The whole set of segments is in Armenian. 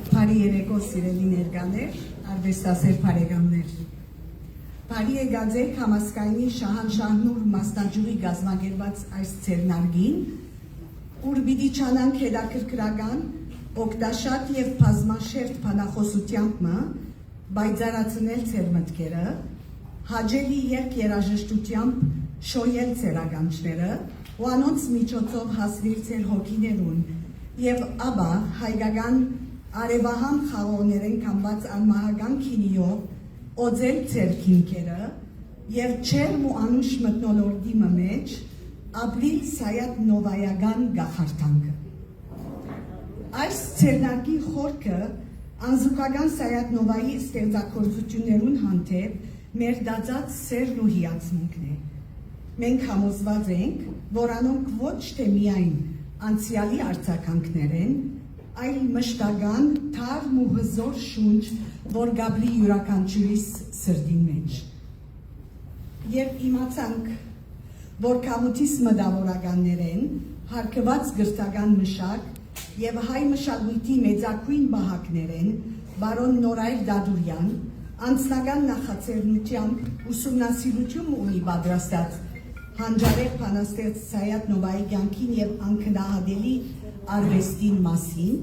Բարի երեկո սիրելի ներկաներ, արվեստասեր բարեկամներ։ Բարի եկած եք համասկայնի շահանշահնուր մասնաճյուղի գազմագերված այս ձեռնարկին, ուր պիտի չանանք հետաքրքրական, օգտաշատ եւ բազմաշերտ բանախոսությամբ բայձարացնել ձեր մտքերը, հաջելի երգերաժշտությամբ շոյել ձեր ականջները ու անոնց միջոցով հասնել ձեր հոգիներուն եւ ապա հայկական արևահամ խաղողներեն կամված անմահական քինիով օձել ձեր քինքերը եւ չերմ ու անուշ մթնոլորտի մեջ ապրիլ Սայաթ Նովայական գախարտանքը։ Այս ձեռնարկի խորքը անզուգական Սայաթ Նովայի ստեղծագործություններուն հանդեպ մեր դածած սերն ու հիացմունքն է։ Մենք համոզված ենք, որ անոնք ոչ թե միայն անցյալի արձագանքներ են, այլ մշտական թարմ ու հզոր շունչ, որ գաբրի յուրաքանչյուրիս սրտի մեջ։ Երբ իմացանք, որ Քամութիս մտավորականներ են, հարկված գրթական մշակ եւ հայ մշակույթի մեծակույն բահակներ են, բարոն Նորայր Դադուրյան, անձնական նախաձեռնությամբ ուսումնասիրություն ունի պատրաստած հանջարեղ բանաստեղծ Սայաթ Նովայի կյանքին եւ անքնահատելի արվեստին մասին,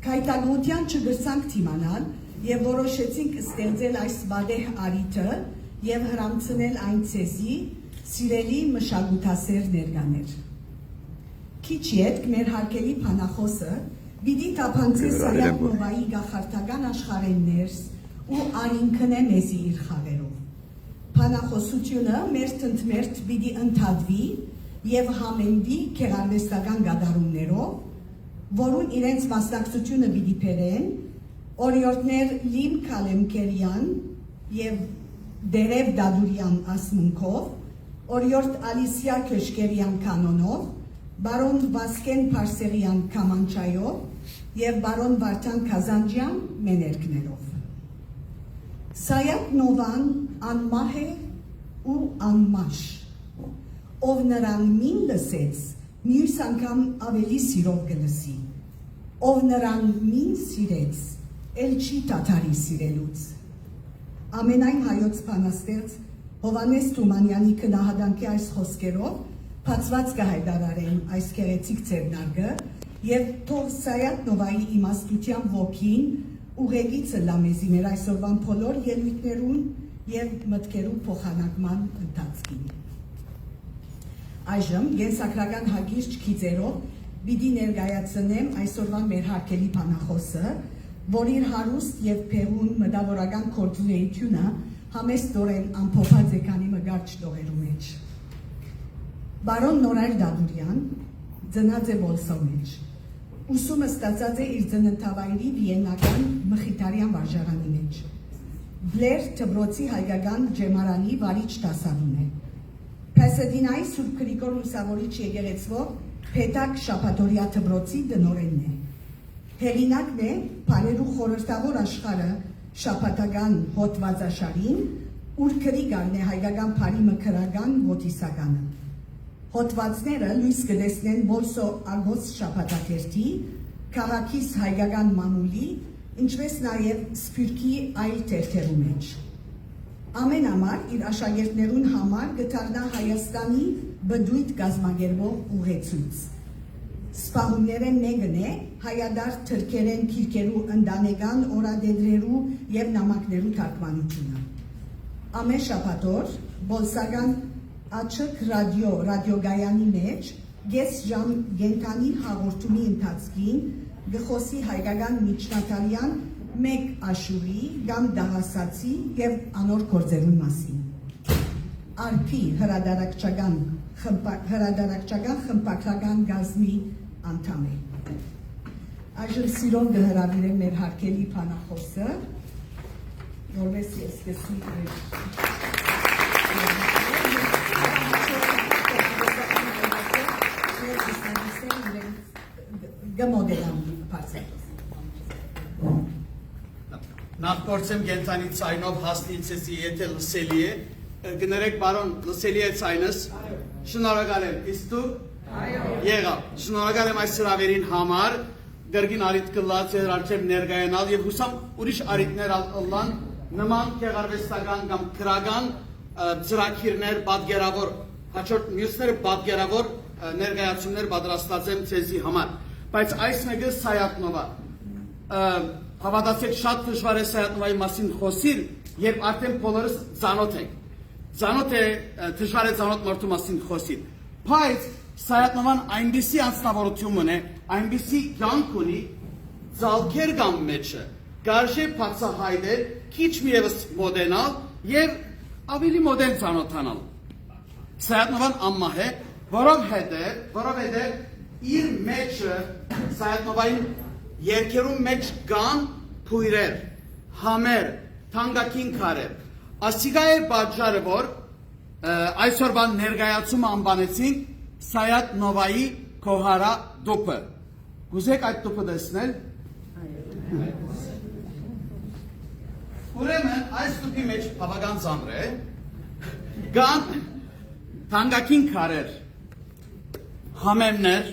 քայտագործյան չգրցանք թիմանալ եւ որոշեցինք ստեղծել այս բադեհ արիթը եւ հրամցնել այն ցեզի սիրելի մշակութասեր ներկաներ։ Քիչ յետք մեր հարկելի բանախոսը պիտի տափանցե Սայաթ Նովայի գախարտական աշխարհեն ներս ու արինքնե մեզի իր խաղերով։ Բանախոսությունը մերթ պիտի ընդհատվի եւ համենվի քեղարվեստական գադարումներով, որուն իրենց մասնակցությունը պիտի բերեն օրիորդներ Լիմ Քալեմկերյան եւ Դերև Դադուրյան ասմունքով, օրիորդ Ալիսիա Քեշկերյան կանոնով, բարոն Վասկեն Փարսեղյան կամանչայով եւ բարոն Վարդան Քազանջյան մեներկներով։ Սայաթ Նովան անմահ է ու անմաշ, ով նրան մին լսեց, մյուս անգամ ավելի սիրով կլսի, ով նրան մին սիրեց, էլ չի տաթարի սիրելուց։ Ամենայն հայոց բանաստեղծ Հովանես Թումանյանի քնահատանքի այս խոսքերով բացված կհայտարարեն այս գեղեցիկ ձեռնարկը եւ թող Սայաթ Նովայի իմաստության ոգին ուղեկիցը լա մեզի մեր այսօրվան բոլոր ելույթներուն եւ մտքերու փոխանակման ընթացքին։ Այժմ գենսակրական հագիրճ քիծերով պիտի ներկայացնեմ այսօրվան մեր հարկելի բանախոսը, որ իր հարուստ եւ փեղուն մտավորական գործունեությունը համեստորեն ամփոփած է քանի մգարչ տողերու մեջ։ Բարոն Նորայր Դադուրյան ծնած է Բոլսո մեջ։ Ուսումը ստացած է իր ծննդավայրի վիենական Մխիթարյան վարժարանի մեջ։ Բլեր Թբրոցի հայկական ջեմարանի վարիչ դասարուն է։ Փեսեդինայի Սուրբ Գրիգոր Լուսավորիչ եկեղեցվով Փետակ Շաբաթօրյա Թբրոցի դնորենն է։ Հեղինակն է Փարերու խորհրդավոր աշխարհը շաբաթական հոդվածաշարին, ուր քրիգարն է հայկական փարի մքրական ոտիսականը։ Հոդվածները լույս կտեսնեն Բոլսո Ագոս շաբաթաթերթի, քաղաքիս հայկական մամուլի, ինչպես նաև Սփյուռքի այլ թերթերու մեջ։ Ամեն ամառ իր աշակերտներուն համար կդառնա Հայաստանի բդույթ գազմագերբող ուղեցույց։ Սպահումներեն մեկն է հայադար թրքերեն քիրքերու ընտանեկան օրադեդրերու եւ նամակներու թարգմանությունը։ Ամեն շաբաթօր բոլսական Աչք ռադիոգայանի մեջ գես ժամ գենթանի հաղորդումի ընթացքին գխոսի հայկական միջնադարյան մեկ աշուրի կամ դահասացի եւ անոր գործերուն մասին։ Արփի հրադարակչական խմբակրական գազմի անդամ է։ Այժմ սիրով կհրավիրեմ մեր հարկելի բանախոսը, որպես ես սկսի գմոդելան պարսել։ Նախ կործեմ գենթանի ծայնով հասնիցեսի եթե լսելի է, գներեք բարոն լսելի է ծայնս, շնորհակալ եմ, իսկ դու եղավ, շնորհակալ եմ այս հրավերին համար, գրգին արիտ կլած էր արջև ներգայանալ և հուսամ ուրիշ արիտներ ալլան նման կեղարվեստական կամ կրական ծրակիրներ բատգերավոր հաչորդ մյուսները բատգերավոր ներգայացումներ պատրաստած եմ ցեզի համար բայց այս մեկը Սայատնովա հավատացեք շատ դժվար է Սայատնովայի մասին խոսել երբ արդեն բոլորս ծանոթ ենք ծանոթ է դժվար է ծանոթ մարդու մասին խոսել բայց Սայատնովան այնպիսի անձնավորություն ունի այնպիսի կյանք ունի ծալքեր կամ մեջը կարժե բացահայտել քիչ միևս մոդենալ եւ ավելի մոդեն ծանոթանալ Սայատնովան ամմահ է որովհետեւ իր մեջը Սայատնովային երկերում մեջ կան փույրեր համեր թանկագին քարեր ասիգա է պատճառը որ այսօր բան ներգայացումը անվանեցին Սայատնովայի Քոհարա դուպը գուզեք այդ դուպը տեսնել ուրեմն այս դուպի մեջ բավական ծանր է կան թանկագին քարեր համեմներ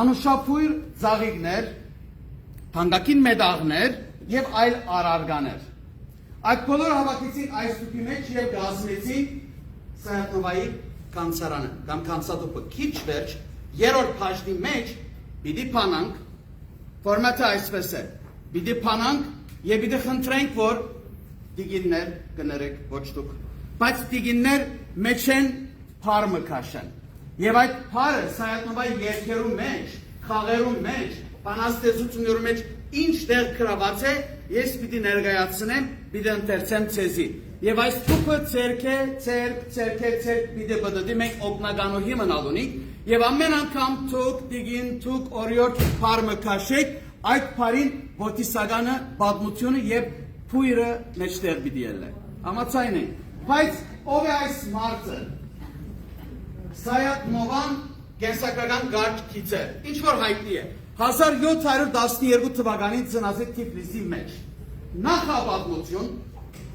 անուշափույր ծաղիկներ թանկագին մեդաղներ եւ այլ արարկաներ այդ բոլորը հավաքեցին այս դուպի մեջ եւ գազմեցին Սայատնովայի կանցարանը կամ կանցադուպը քիչ վերջ երրորդ բաժնի մեջ պիտի փանանք ֆորմատը այսպես է պիտի փանանք եւ պիտի խնդրենք որ դիգիններ կներեք ոչ դուք բայց դիգիններ մեջ են փարմը քաշեն եւ այդ փարը Սայատնովայի երկերու մեջ խաղերու մեջ բանաստեղծություններու մեջ ինչ տեղ գրաված է ես պիտի ներկայացնեմ պիտի ընթերցեմ ցեզի Եվ այս թուպը ցերք պիտի բդդի մենք օգնականուհի մնալունիք և ամեն անգամ թուկ, դիգին, թուկ, օրիորդ պարմը կաշեք այդ պարին ոտիսագանը բադմությունը և պույրը մեջտեղ պիտի էլ է ամացայն է բայց ով է այս մարդը Սայատնովան կենսակրական գարջ կիցը ինչ որ հայտնի է 1712 թվականին ծնած է Թիֆլիսի մեջ նախաբադմություն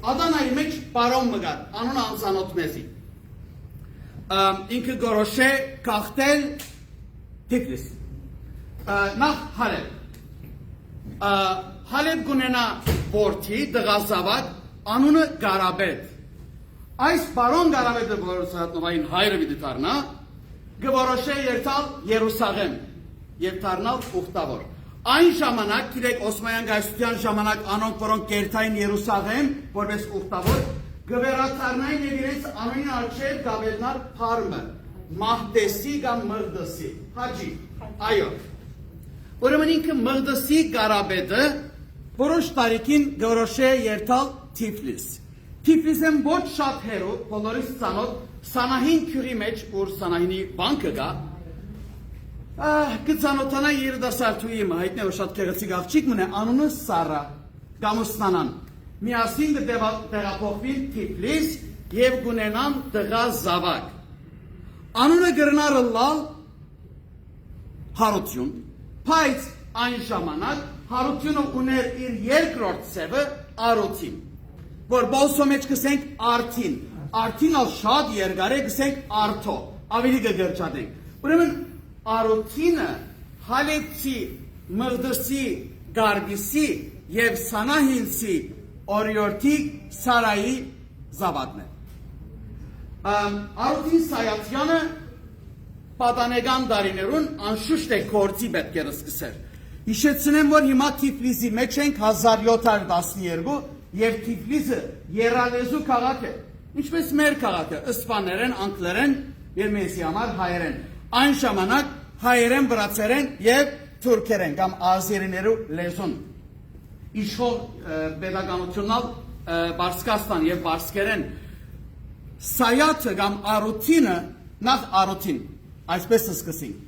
Ադանայի մեջ պարոն մգար, անուն անձանոտ մեզի ինքը գորոշ է կաղթել Թիֆլիս նախ Հալեբ Հալեբ գունենա որդի դղազավակ անունը Գարաբետ այս պարոն Գարաբետը որ Սայատնովային հայրը պիտի դառնա գորոշ է երթալ Երուսաղեմ եւ դառնալ ուխտավոր Այն ժամանակ, գիտեք Օսմանյան գայսության ժամանակ անոնք, որոնք կերտային Երուսաղեմ, որպես ուխտավոր, գվերացարնային և իրենց անունին արջև գավելնար պարմը, մահտեսի կամ մղդսի, հաջի, այո։ Ուրեմն ինքը մղդսի Գարաբետը, որոշ տարիքին գորոշ է երթալ Թիֆլիս։ Թիֆլիսեն ոչ շատ հերու, բոլորից ծանոթ, Սանահին քյուրի մեջ, որ Սանահինի բանկը գա, Կծանոթանա երդասարտուի իմ հայտնի որ շատ կեղեցիկ աղջիկ մնե անունը Սարա կամուսնանան միասին կտեղափոխվին Թիֆլիս և գունենան դղա զավակ անունը գրնարը լալ Հարություն բայց այն ժամանակ Հարությունը ուներ իր երկրորդ սևը Արոթին որ բոլսո մեջ կսենք արդին արդին ալ շատ երգար է կսենք արդո ավելի կգրջատենք ուրեմն Արոթինը Հալեբցի, Մղդսի, Գարբիսի և Սանահինցի օրիորդի Սարայի զավակն է։ Արոթին Սայաթյանը պատանեկան դարիներուն անշուշտ է գործի պետք է սկսել։ Հիշեցնեմ, որ հիմա Թիֆլիսի մեջ ենք 1712 և Թիֆլիսը երալեզու քաղաք է։ Ինչպես մեր քաղաքը, իսպաներեն, անգլերեն և մեզի համար հայերեն։ Այն ժամանակ հայերեն, վրացերեն և թուրքերեն կամ ազերիներու լեզուն իշխող պետականությունալ Բարսկաստան և Բարսկերեն Սայաթը կամ Արոթինը նախ Արոթին այսպես սկսենք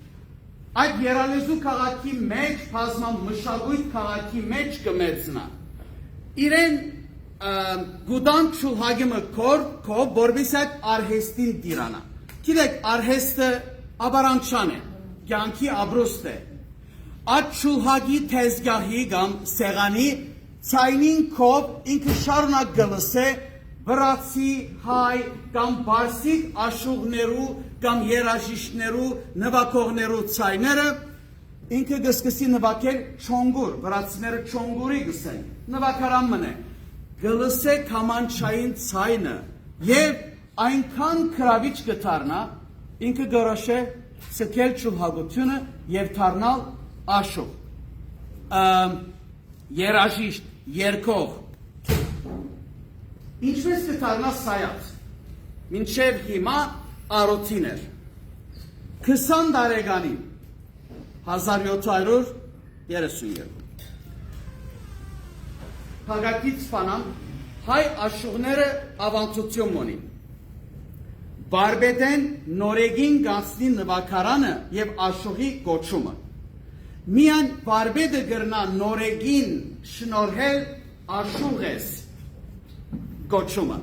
այդ երալեզու քաղաքի մեջ բազմամ մշակույթ քաղաքի մեջ կմերձնա իրեն գուդան չուլհագիմը քով որպես այդ արհեստին դիրանա գիտեք արհեստը Աբարանչան է, կյանքի աբրուստ է, այդ շուլհագի թեզգահի կամ սեղանի ցայնին կով ինքը շարունակ գլս է վրացի, հայ կամ բարսիկ աշուղներու կամ երաժիշներու նվակողներու ցայները ինքը գսկսի նվակել չոնգուր, վրացիները չոնգուրի գսեն, նվակարան մնե, գլսե կամանչային ցայնը եւ այնքան քրավիչ կդառնա, ինքը գորոշե ցկել ճուլհագությունը եւ դառնալ աշուղ, երաժիշտ, երկող, ինչպես կդառնա սայած, մինչև հիմա արոթին էր, 20 տարեկանին, 1732, հագակից սպանան, հայ աշուղները ավանցություն մոնին, բարբետեն նորեգին գանցնի նվակարանը և աշուղի գոչումը, միան բարբետը գրնա նորեգին շնորհել աշուղ ես գոչումը,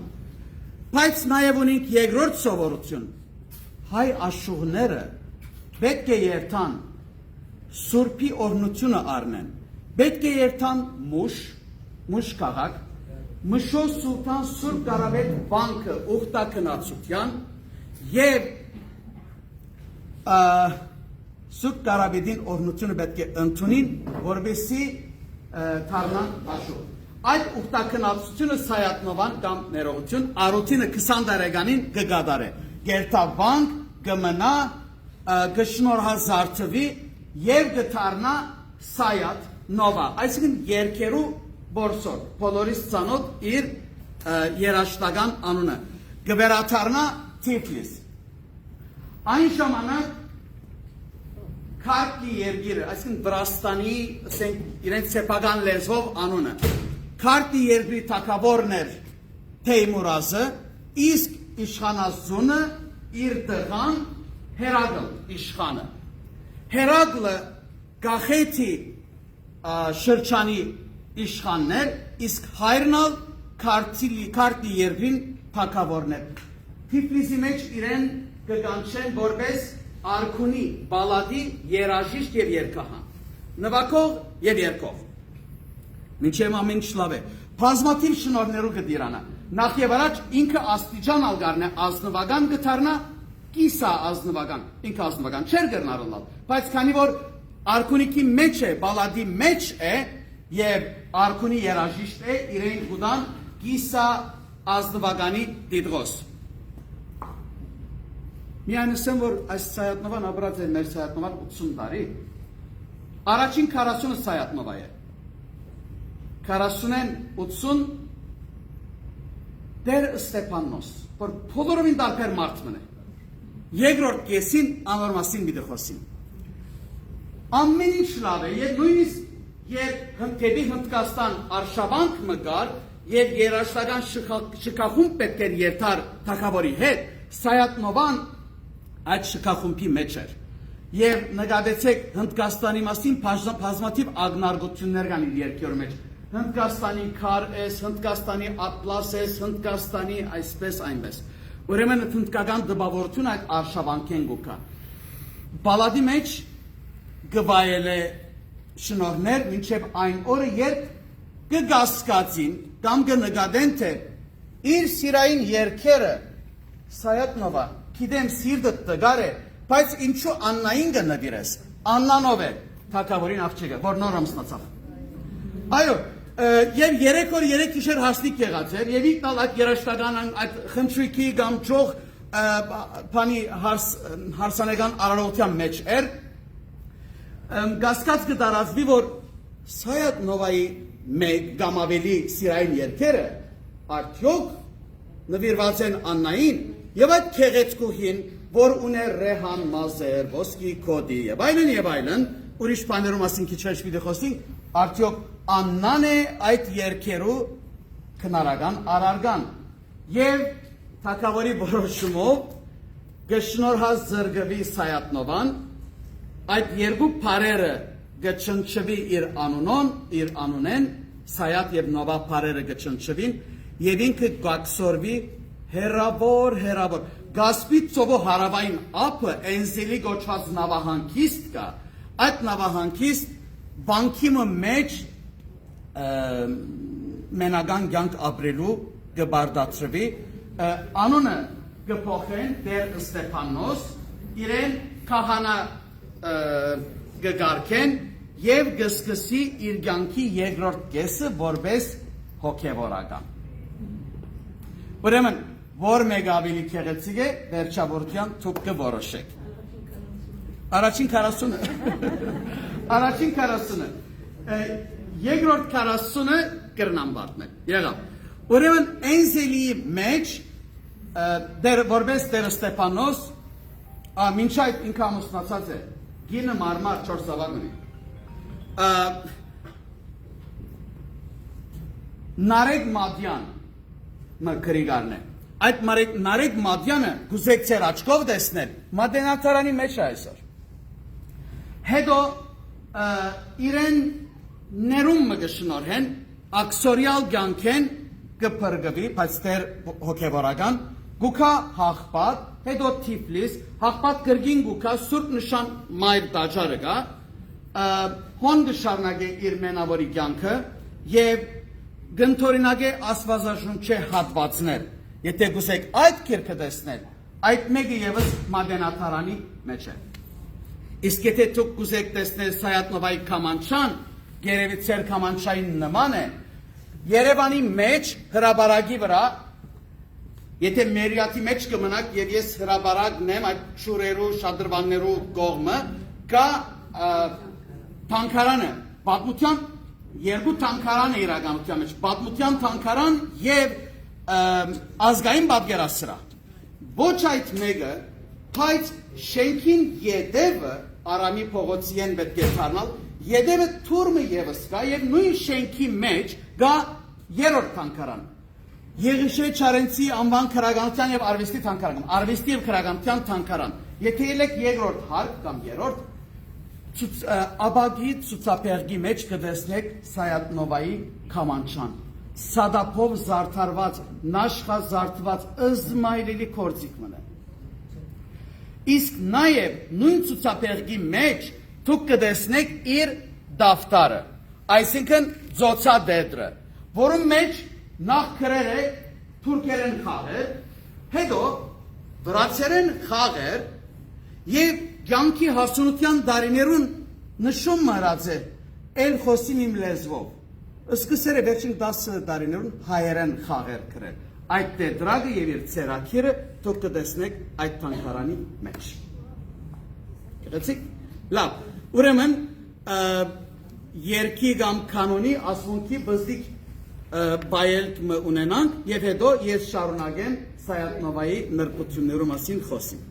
բայց նաև ունենք երկրորդ սովորություն, հայ աշուղները պետք է երթան սուրբի օրհնությունը առնեն, պետք է երթան մուշ քաղաք, մշո սուլտան Սուրբ Կարապետ վանքը ուխտակնացության եւ Սուրբ Կարապետին օրհնությունը պետք է ընդունին, որովհետեւ դառնան աշուղ։ Այդ ուխտակնացությունը Սայաթնովան կամ ներողություն Արոթինը 20 տարեկանին կգադարե։ Գերտավանք կմնա գշնորհազարթվի եւ կդառնա Սայաթ նովա, այսինքն երկերու Բորսոր, բոլորիս ծանոթ իր երաշտական անունը, գվերաթարնա Թիֆլիս։ Այն ժամանակ Քարպի երգիրը, այսինքն Վրաստանի իրենց սեփական լեզվով անունը, Քարպի երգրի թագավորն էր Թեյմուրազը, իսկ իշխանազունը իր տղան Հերակլ իշխանը։ Հերակլը Կախեթի շրջանի իշխաններ, իսկ հայրնալ քարտի երկրին թագավորներ։ Թիֆլիսի մեջ իրեն կկանչեն որպես արքունի, բալադի, երաժիշտ եւ երգահան, նվագող եւ երգող։ Մինչև ամեն ինչ լավ է։ Բազմաթիվ շնորհներով կդիրանա։ Նախ եւ առաջ ինքը աստիճան ալգարն է, ազնվական կդառնա, կիսա ազնվական, ինքը ազնվական չէր գտնարնալ, բայց քանի որ արքունիքի մեջ է, բալադի մեջ է եւ արքունի երաժիշտ է, իրեն գուտան կիսա ազնվականի դիդղոս։ Միայն ասեմ, որ այս Սայաթնովան ապրած է մեր Սայաթնովան 80 տարի, առաջին 40-ը Սայաթնովա է, 40-ն 80 դեր Ստեփանոս, որ բոլորովին տարբեր մարդ մնե, երկրորդ կեսին անորմասին մի դխոսին։ Ամեն ինչ լավ է, եւ նույնիսկ երբ դեպի Հնդկաստան արշավանք մգար եւ երաշտական շքախումբ պետք էր երթար թագավորի հետ, Սայաթնովան այդ շքախումբի մեջ էր։ Եվ նկատեցեք Հնդկաստանի մասին բազմաթիվ ակնարկություններ կան իր երկրի մեջ։ Հնդկաստանի քար էս, Հնդկաստանի ատլաս էս, Հնդկաստանի այսպես այնպես։ Ուրեմն հնդկական դպավորություն այդ արշավանքեն գուկա։ Բալադի մեջ գվայել է շնորհներ մինչև այն օրը, երբ կգասկածին կամ կնկատեն, թե իր սիրային երգերը Սայաթնովա, գիտեմ սիրտը տգար է, բայց ինչու Աննային կնվիրես, Աննանով է թագավորին աղջիկը, որ նոր ամուսնացավ։ Այո, եւ 3 օր 3 գիշեր հասնիկ եղած էր, եւ ինքն այդ երաշտական այդ խնդրիկի կամ ճոխ բանի հարսանեկան արարողության մեջ էր, գասկած կդարածվի, որ Սայաթնովայի մեկ կամ ավելի սիրային երգերը արդյոք նվիրված են Աննային եւ այդ քեղեցկուհին, որ ուներ ռեհան մազեր, ոսկի կոդի եւ այլն, ուրիշ բաներում ասին քիչ հեշ պիտի խոսենք, արդյոք Աննան է այդ երգերու քնարական արարգան եւ թագավորի որոշումով գշնորհած զրգվի Սայաթնովան այդ երկու բարերը գչնչվի իր անունեն, Սայաթ եւ Նովա բարերը գչնչվին եւ ինքը գաքսորվի հերավոր, գասպի ծովո հարավային ափը Էնզելի գոչված նավահանգիստ կա, այդ նավահանգիստ բանկիմը մեջ մենական կյանք ապրելու գբարդացրվի, անունը գփոխեն դեր Ստեփանոս, իրեն քահանա կգարկեն եւ կսկսի իր կյանքի երկրորդ կեսը որպես հոգեվորական։ Ուրեմն որ մեկ ավելի քեղեցիկ է վերջավորության թուք կորոշեք։ Առաջին 40-ը առաջին 40-ը երկրորդ 40-ը կրնան բատնել։ Եղավ։ Ուրեմն Էնզելի մեջ դեր որպես Տեր Ստեփանոս մինչ այդ ինքը ամուսնացած է։ Գինը մարմար 4 զավակ ունի։ Նարեկ Մադյան մկրիգարն է։ Այդ Նարեկ Մադյանը գուզեք ծեր աչքով տեսնել մատենատարանի մեջ է այսօր։ Հետո իրեն ներում մգշնորհեն ակսորիալ կյանքեն կփրկվի, բայց դեր հոգևորական գուքա հաղպատ, հետո Թիֆլիս, հաղպատ կրգին գուքա Սուրբ Նշան մայր տաճարը գա, հոն կշարունակե իր մենավորի կյանքը եւ գնթորինակե Աստվածաշունչի հատվածներ։ Եթե գուսեք այդ քիրքը տեսնել, այդ մեկը եւս մատենատարանի մեջ է։ Իսկ եթե դուք գուսեք տեսնել Սայատնովայի կամանչան, երևի ծեր կամանչային նման է, Երևանի մեջ հրաբարակի վրա, եթե Մերիաթի մեջ կմնաք եւ ես հրաբարակն եմ այդ շուրերու, շադրվաններու կողմը, կա թանկարանը, պատմության երկու թանկարան է իրականության մեջ, պատմության թանկարան եւ ազգային պատկերասրահ։ Ոչ այդ մեկը, բայց շենքին յետևը Արամի փողոցին պետք է դառնալ, յետևը թուրմը եւս կա եւ նույն շենքի մեջ կա երրորդ թանկարան։ Եղիշե Չարենցի անվան քրագանության եւ արվեստի թանկարան, արվեստի եւ քրագանության թանկարան։ Եթե ելեք երկրորդ հարկ կամ երրորդ Աբագի ցուցապեղգի մեջ կտեսնեք Սայատնովայի կամանչան, սադափով զարդարված, նաշխազարդված ըզմայրելի կորցիկ մնա։ Իսկ նաև նույն ցուցապեղգի մեջ դուք կտեսնեք իր դավտարը, այսինքն ծոցադեդրը, որում մեջ նախ գրել է թուրքերեն խաղեր, հետո վրացերեն խաղեր եւ կյանքի հասունության դարիներուն նշում մահրած է էլ խոսիմ իմ լեզվով։ Սկսել է վերջին 10 դարիներուն հայերեն խաղեր գրել։ Այդ տետրագը եւ իր ցերակիրը դուք կտեսնեք այդ թանկարանի մեջ։ Գիտեք։ Լավ, ուրեմն երկի կամ կանոնի ասոնքի բզդիկ բայելք ունենանք եւ հետո ես շարունակեմ Սայատնովայի նրբություններու մասին խոսիմ։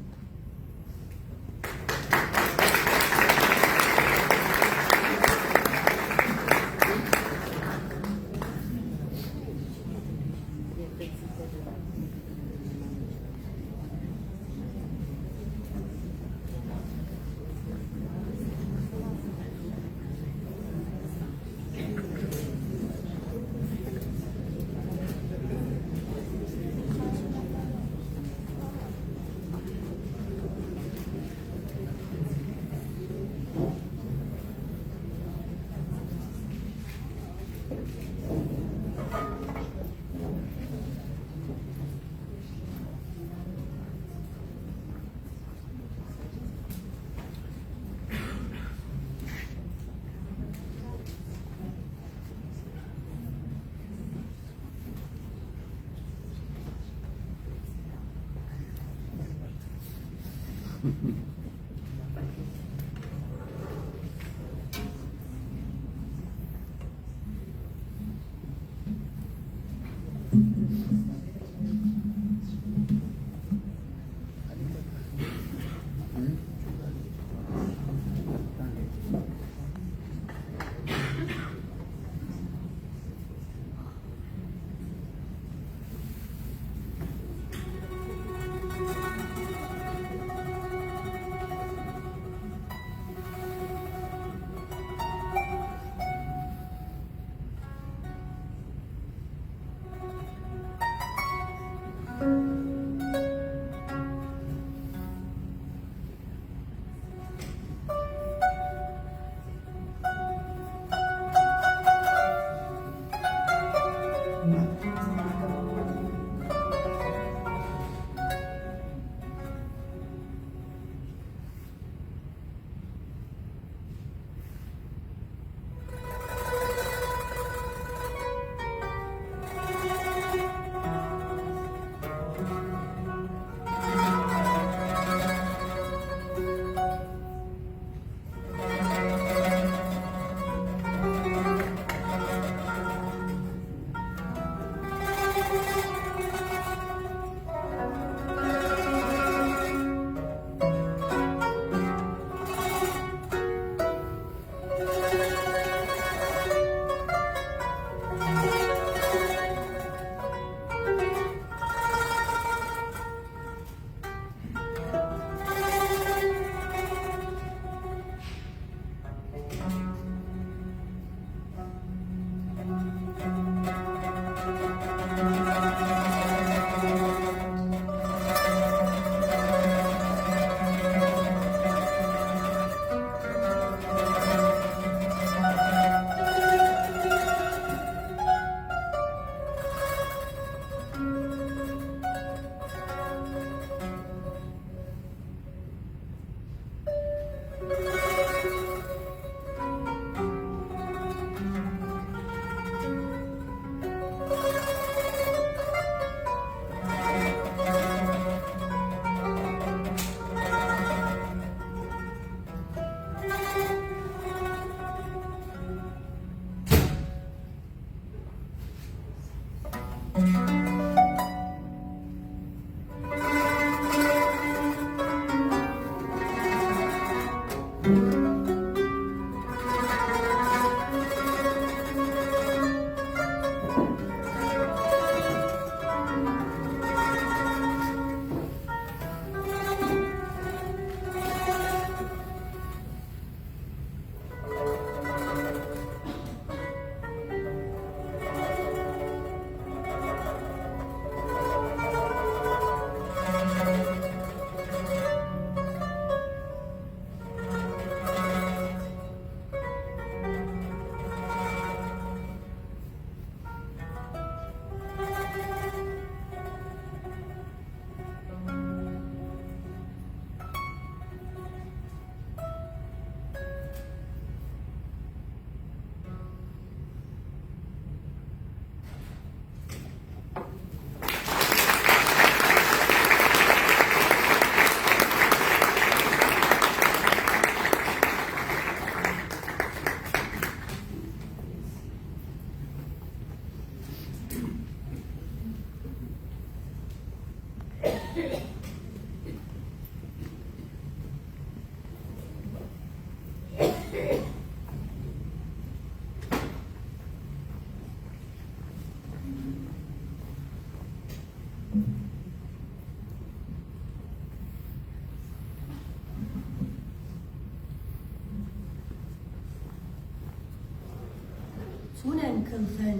Tunen kılfen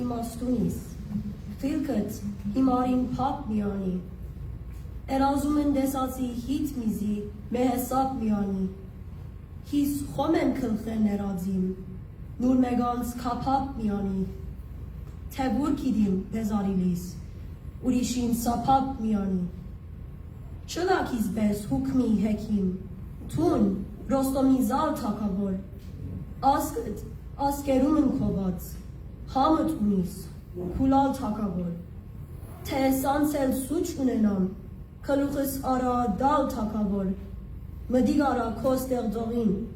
imastunis. Filket himarin pap miyani. Erazumen desasi hit mizi mehesap miyani. His khomen kılfen erazim. Nur megans kapap miyani. Tebur kidim pezarilis. Urishin sapap miyani. Çılakis bes hukmi hekim. Tun rostomizal takabor. Asket askerumen kovat. Hamut unis. Kulal takabor. Tesansel suç unenam. Kalukhis ara dal takabor. Medigara koster dorin.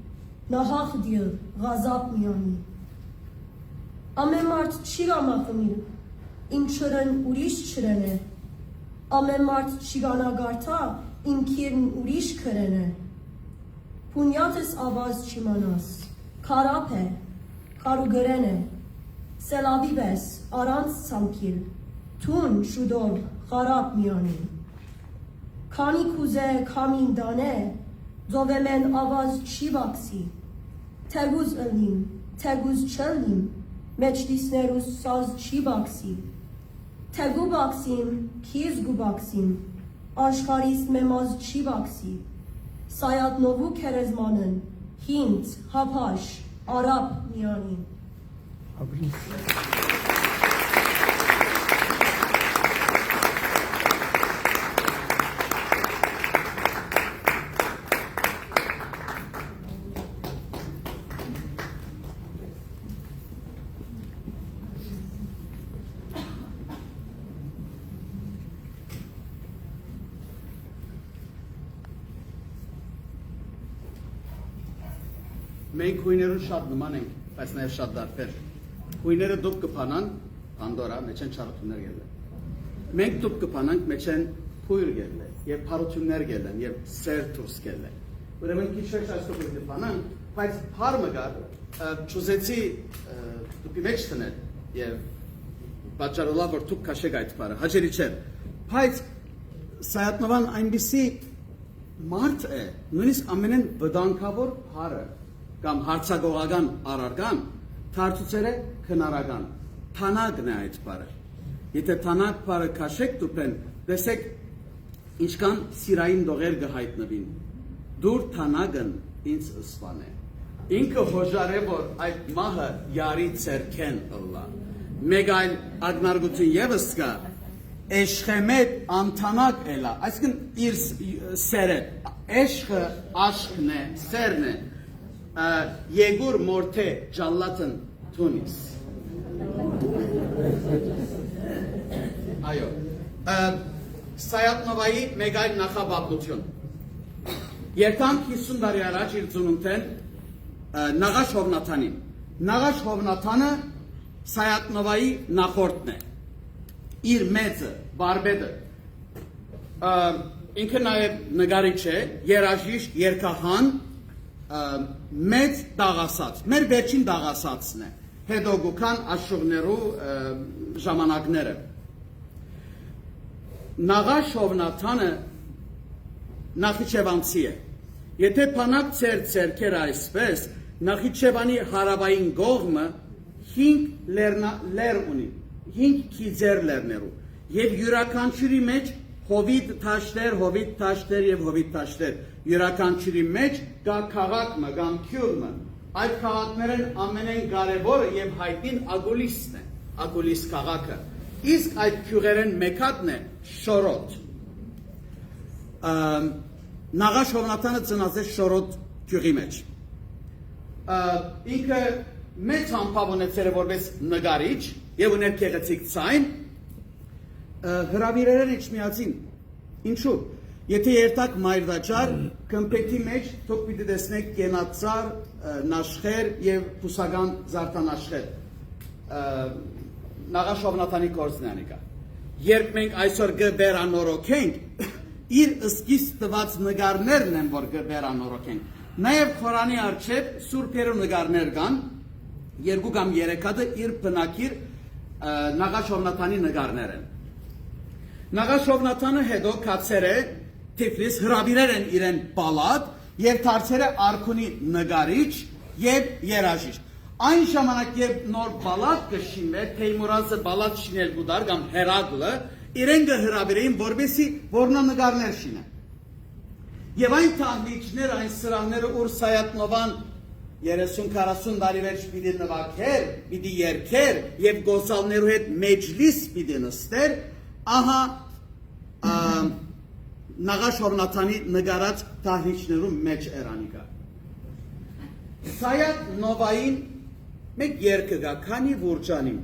Nahak dir gazap miyani. Amemart çiga mafamir. İmçırın uriş çırene. Amemart çigana garta. İmkirn uriş kırene. Punyates avaz çimanas. Karape. Karugırene. Selabibes. Arant sankil. Tun şudor. Garap miyani. Kani kuze kamin dane. Zovemen avaz çivaksi. Teguz elim. Teguz çelim. Meclisnerus saz çivaksi. Tegu baksim. Kiz gubaksim. Aşkaris memaz çivaksi. Sayat novu kerezmanın. Hint, Hapaş, Arap miyani. Մենք հույներուն շատ նման ենք, բայց նաև շատ դարբեր։ Հույները դուք կփանան, Անդորա, մեջ են չարություններ գելեն։ Մենք դուք կփանանք, մեջ են փույր գելեն, եւ փարություններ գելեն, եւ սեր դուրս գելեն։ Ուրեմն քիչ շեշ այսօր կփանան, բայց փարմը գա, ճուզեցի դուքի մեջ տնել եւ պատճառով որ դուք քաշեք այդ փարը, հաջերի չէ։ Բայց Սայատնովան այնպիսի մարդ է, նույնիսկ ամենեն վտանգավոր փարը կամ հարցագողական առարգան թարցուցեր է քնարական թանագն է այդ բառը եթե թանագ բառը քաշեք դուքեն տեսեք ինչքան սիրային դողեր կհայտնվին դուր թանագն ինձ ըսվան է ինքը հոժար է որ այդ մահը յարի ցերքեն ըլլա մեկ այլ ագնարգություն եւս կա էշխեմետ անթանակ էլա այսինքն իր սերը էշխը աշկն է սերն է Եգուր մորթե ջալլատն Թունիս Այո Սայատնովայի մեկ այլ նախաբապություն Երբանք 50 տարի առաջ իր ծնունդեն Նաղաշ Հովնաթանին Նաղաշ Հովնաթանը Սայատնովայի նախորդն է իր մեծը բարբեդը ինքը նաև նկարիչ է երաժիշտ երգահան մեծ դաղասած, մեր վերջին դաղասածն է, հետո գուքան աշխուղներու ժամանակները։ Նաղաշ Հովնաթանը Նախիջևանցի է, եթե պանակ ծեր ծերքեր այսպես, Նախիջևանի հարավային գողմը 5 լեր ունի, 5 քիձեր լերներու, և յուրաքանչյուրի մեջ հովիտ թաշտեր և հովիտ թաշտեր, յուրաքանչյուրի մեջ կա քաղաքը կամ քյուրը, այդ քաղաքներն ամենեն կարևորը և հայտնին Ագուլիսն է, Ագուլիս քաղաքը, իսկ այդ քյուղերեն մեկատն է Շորոտ։ Նաղաշ Հովնաթանը ծնած է Շորոտ քյուղի մեջ։ Ինքը մեծ համբավ ունեցել է որպես նկարիչ և ուներ գեղեցիկ ձայն, հրավիրել ինչ միացին, ինչու, եթե երտակ մայրդաճար, կմպետի մեջ թոք պիտի տեսնեք կենացար, նաշխեր և պուսական զարտանաշխեր, Նաղաշ Հովնաթանի կորձն անիկա, երբ մենք այսօր գբերանորոքենք, իր ըսկիս տված նգարներն են, որ գբերանորոքենք, նաև խորանի արջև սուրպերու նգարներ կան, երկու կամ երեքատը իր բնակիր Նաղաշ Հովնաթանի նգարներ են։ Նաղաշ Հովնաթանը հետո կացեր է Թիֆլիս հրավիրել են իրեն պալատ և դարձել է արքունի նկարիչ և երաժիշտ։ Այն ժամանակ երբ նոր բալատ կշինվեր, Թեյմուրազը բալատ շինել գուդար կամ Հերակլը, իրեն կհրավիրեին, որպեսզի որնանկարներ շինեն։ Եվ այն թահլիճները, այն սրահները, ուր Սայաթ-Նովան 30-40 տարի վերջ պիտի նվագեր, պիտի երգեր եւ գոսալներու հետ մեջլիս պիտի նստեր, ահա Նաղաշ Հովնաթանի նկարած թահլիճներու մեջ էրանիկա։ Սայաթ-Նովային մեկ երկը գա, քանի վուրջանին,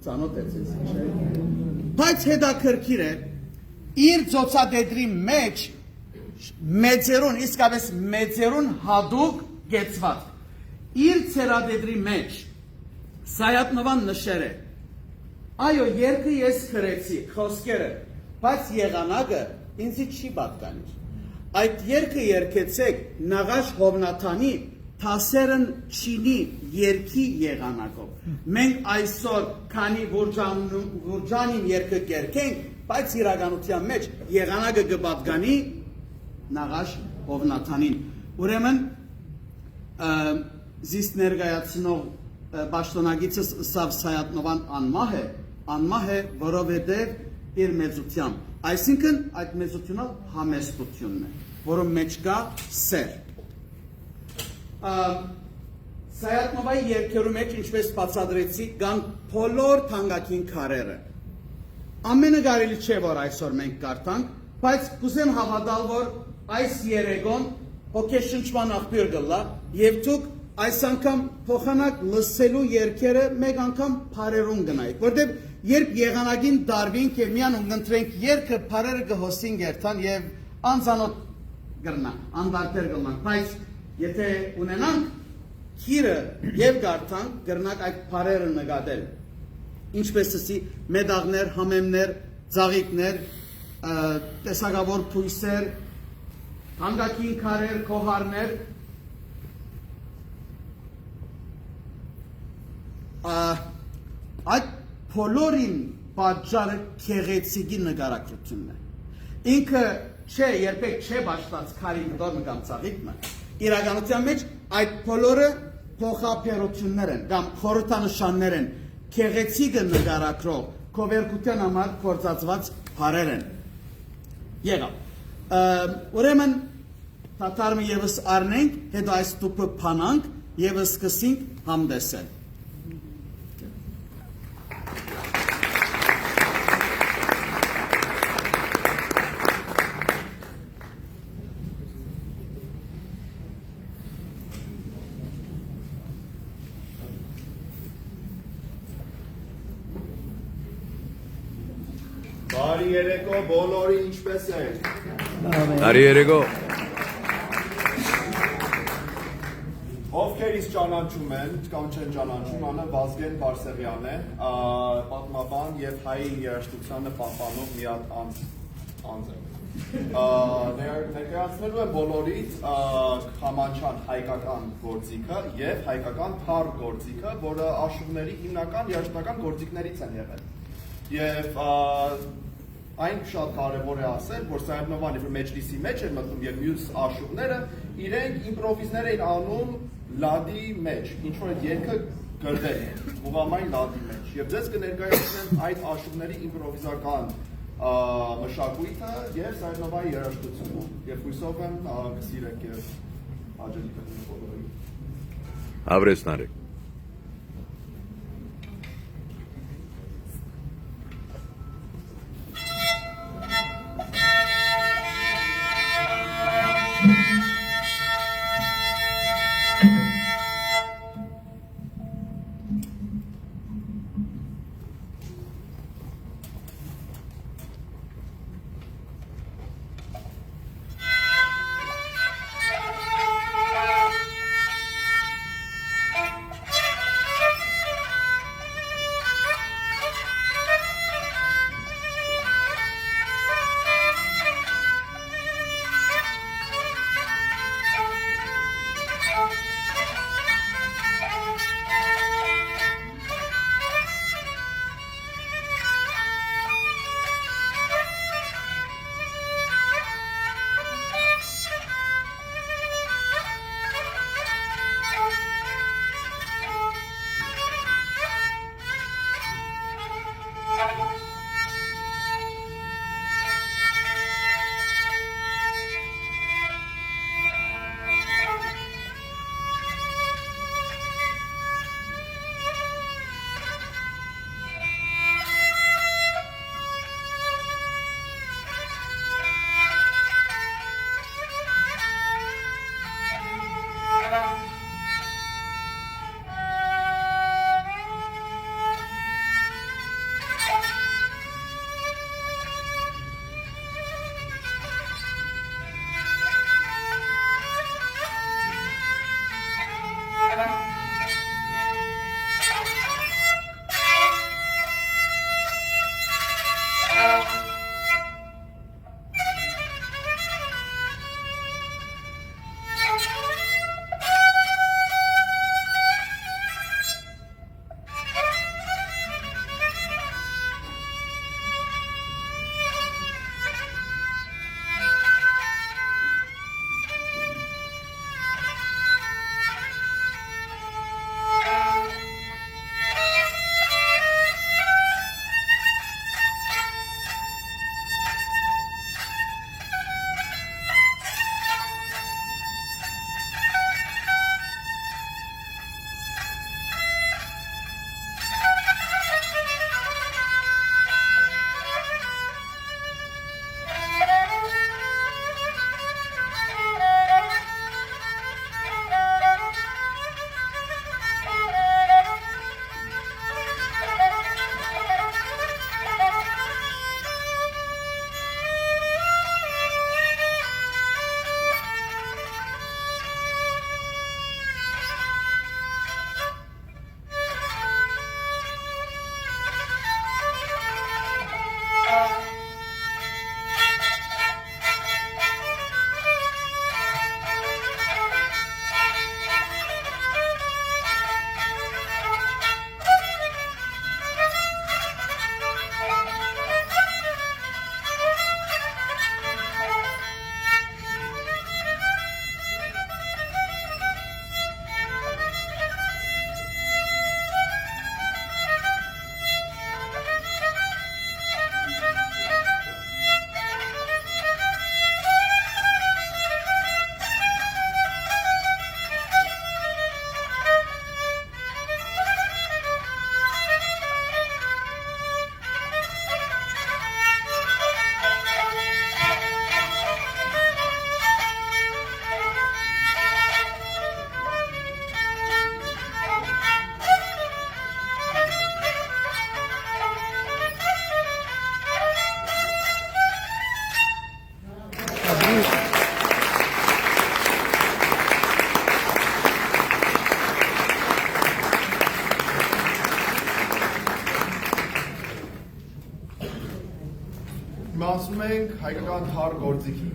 ծանոթ է ձեզ, չէ՞։ Բայց հետաքրքիր է, իր ծոցադեդրի մեջ մեծերուն, իսկապես մեծերուն հադուկ գեցված, իր ծերադեդրի մեջ Սայաթ-Նովան նշեր է, այո, երկը ես քրեցի, խոսքերը, բայց եղանակը ինձի չի պատկանիր։ Այդ երկը երկեցեք Նաղաշ Հովնաթանի Թասերն չինի երկի եղանակով։ Մենք այսօր քանի վուրջանին երկը կերքենք, բայց իրականության մեջ եղանակը կպատկանի Նաղաշ Հովնաթանին։ Ուրեմն զիս ներկայացնող պաշտոնագիցս սավ Սայաթ-Նովան անմահ է, որովհետև իր մեծությամբ, այսինքն այդ մեծությունը համեստությունն է, որում մեջ կա սեր։ Սայաթ-Նովայի երկերու մեջ, ինչպես բացատրեցի, կան բոլոր թանկագին քարերը։ Ամենը կարելի չէ, որ այսօր մենք կարդանք, բայց կուզեմ հավատալ, որ այս երեգոն հոգեշնչման աղբյուր կլա, եւ դուք այս անգամ փոխանակ լսելու երկերը մեկ անգամ բարերուն գնայիք, որտեղ երբ եղանակին դարվինք եւ միան ունընտրենք երկը բարերը կհոսին գերտան եւ անձանոտ գրնա, անդարտեր գլանք, բայց եթե ունենանք քիրը եւ գարտանք, գրնակ այդ բարերը նկատել, ինչպես ասի մեդաղներ, համեմներ, ծաղիկներ, տեսակավոր փույսեր, թանկագին քարեր, քոհարներ, այդ բոլորին պատճառը քեղեցիկի նկարագրությունն է։ Ինքը չէ, երբեք չէ բաշխված քարի դորը կամ ծաղիկը, իրականության մեջ այդ բոլորը փոխափերություններ են կամ խորհրդանշաններ են, քեղեցիկը նկարագրող քովերկության համար կործածված բարեր են։ Եղավ։ Ուրեմն թաթարմը եւս առնենք, հետո այս տուփը փանանք եւ սկսենք համդեսել։ Բարի երեկո բոլորի ինչպես եք։ Բարի երեկո։ Ովքեր ինձ ճանաչում են կամ չեն ճանաչում, անը Վազգեն Բարսեղյան է, պատմաբան եւ հայ երաժշտությանը պահպանող մի հատ անձ է։ Ներկայացնելու է բոլորից Խամանչյան հայկական գործիքը եւ հայկական թար գործիքը, որը աշուղների հիմնական երաժշտական գործիքներից են եղել։ Եվ այն շատ կարևոր է ասել, որ Սայաթ-Նովան երբ մեջլիսի մեջ էր մտնում եւ մյուս աշուղները իրենք իմպրովիզներ էին անում լադի մեջ, ինչ որ այդ երգը գրվել է ուղղամայն լադի մեջ։ Եվ ձեզ կներկայացնեմ այդ աշուղների իմպրովիզական մշակույթը եւ Սայաթ-Նովայի երաժշտությունը։ Եվ հույսով եմ կսիրեք եւ աջակցի կտինեք բոլորին։ Ավրեսնարեք։ Մասում ենք հայկական թար գործիքի։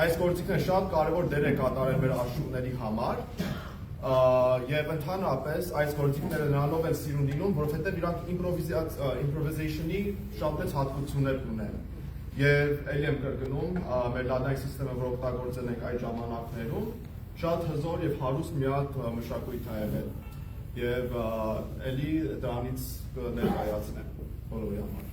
Այս գործիքն շատ կարևոր դեր է կատարել մեր աշուկների համար եւ ընդհանրապես այս գործիքները նրանով են սիրուն լինում, որովհետեւ իրանք improvisation-ի շատ մեծ հատկություններ ունեն։ Եվ ելի եմ կրկնում, մեր լադային սիստեմը, որ օգտագործել ենք այդ ժամանակներում, շատ հզոր եւ հարուստ մի հատ մշակույթ է եղել։ Եվ ելի դրանից կներկայացնեմ բոլորի համար։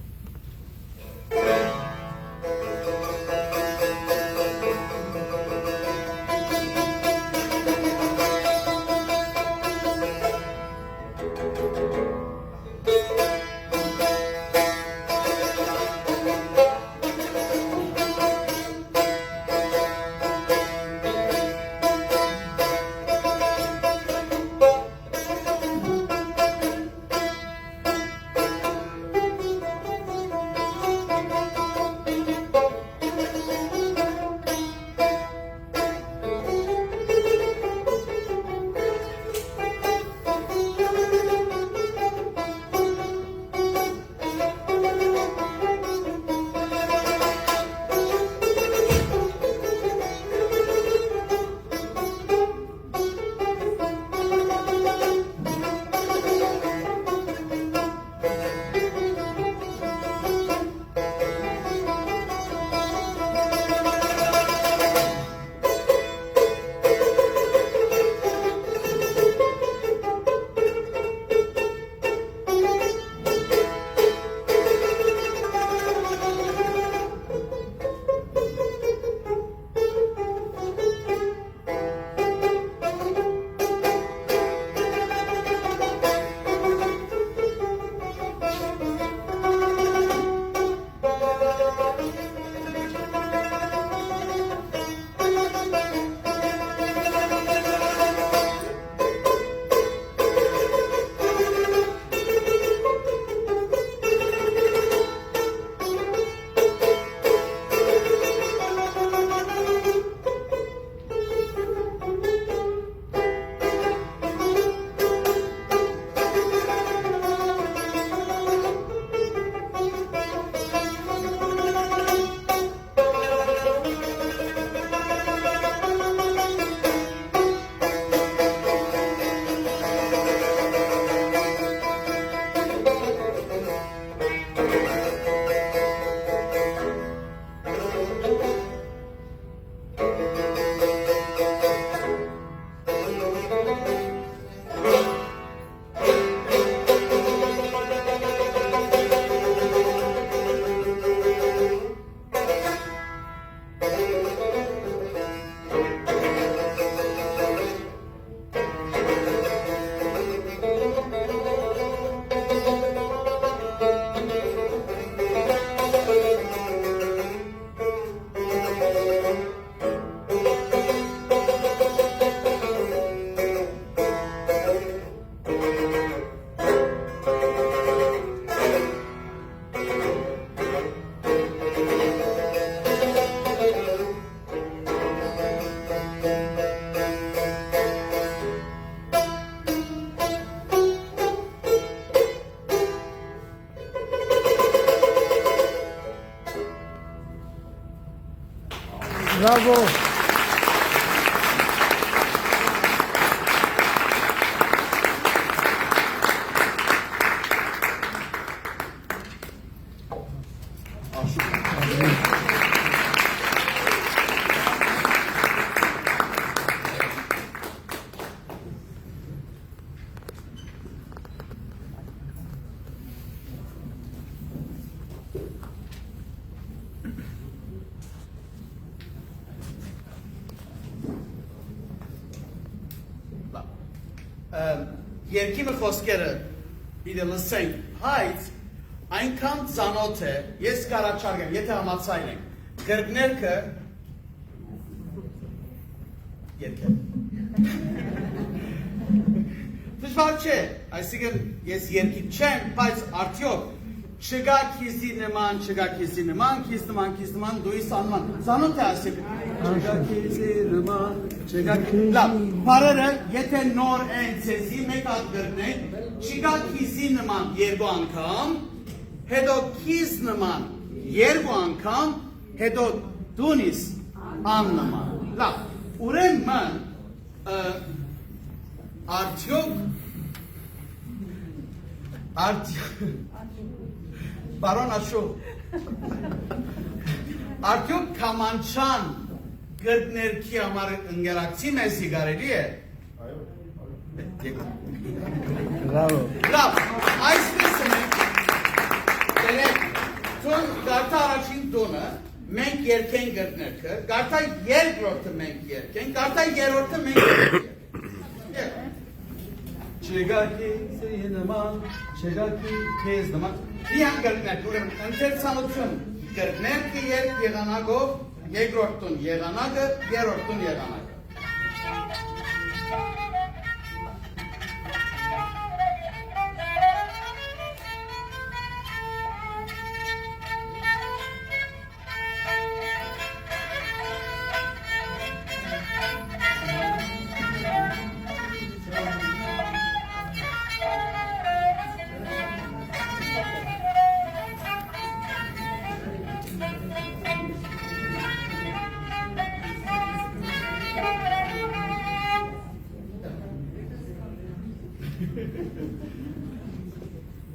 Bravo. Երկիմը խոսքերը պիտի լսենք, հայց այնքան ծանոթ է, ես կարաչարգեմ, եթե համացայն ենք, գրգներքը երկել։ Դժվար չէ, այսինքն ես երկիտ չեմ, բայց արդյոք չգա քիզի նման, քիզ նման, դույս անման, ծանոթ է ասենք, չգա քիզի նման, լավ, բարերը, եթե նոր են ձեզի մեկ հատ գրնեք, չգա քիզի նման երկու անգամ, հետո քիզ նման երկու անգամ, հետո դունիս աննման։ Լավ, ուրեմն Բարոն Աշո, արդյոք կամանչան գրդներքի համար ընգերակցի մեզի գարելի է։ Bravo. Լավ, այսպես մենք ծուն գարթա առաջին տունը, մենք երկեն գրդներքը, գարթա երկրորդը մենք երկեն, գարթա երորդը մենք երկեն։ Չեգակի նման, չեգակի քեզ նման, իհան գրդներք, ուրեմն ընթերցանություն, գրդներքը երկ եղանակով, երկրորդուն եղանակը, երորդուն եղանակը։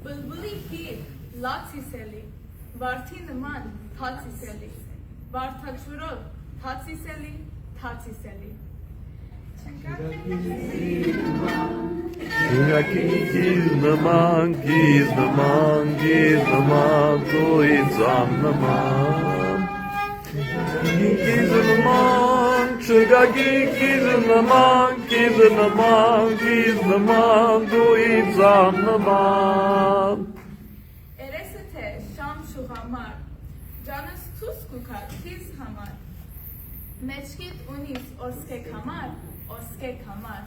Բլբլի հիր, լացիսելի, վարդի նման թացիսելի, վարդաչուրով թացիսելի, թացիսելի։ Շուգակի գիզ նման, գույցան նման Գիզ նման, շուգակի գիզ նման, գույցան նման Երեսը թե շամ շուղամար, ջանս թուս կուքա քիզ համար, մեջքիտ ունիս ոսկեք համար, ոսկեք համար։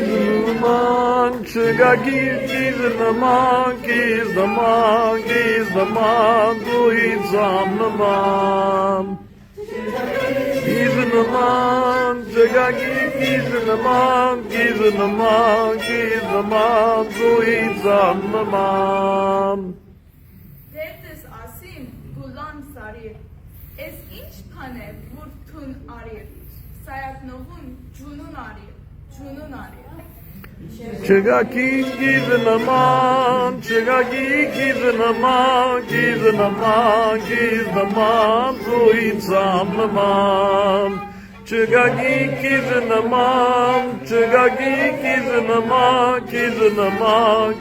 Gizleman, gizleman, duizamlaman. Gizleman, duizamlaman. Դերտես ասիմ գուլան սարիր, ես ինչ պան է վուրդուն արիր, սայատնողուն ջունուն արիր, ջունուն արիր։ Chegaki gizleman, duizamlaman. Chegaki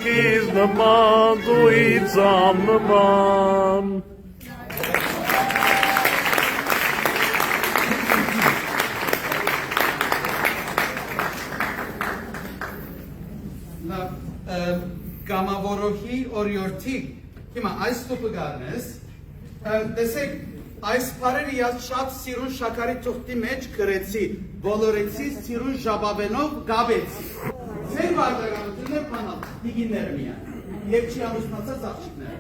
gizleman, duizamlaman. Կամավորոհի օրիորդի, հիմա այս տուպը գարնես, տեսեք, այս պարերը ես շատ սիրուն շակարի ծուղտի մեջ կրեցի, բոլորեցի սիրուն ժաբաբենով գաբեցի։ Ձեր վարդականություններ պանալ, դիգիներ միան, և չի ամուսնացած աղջիկներ։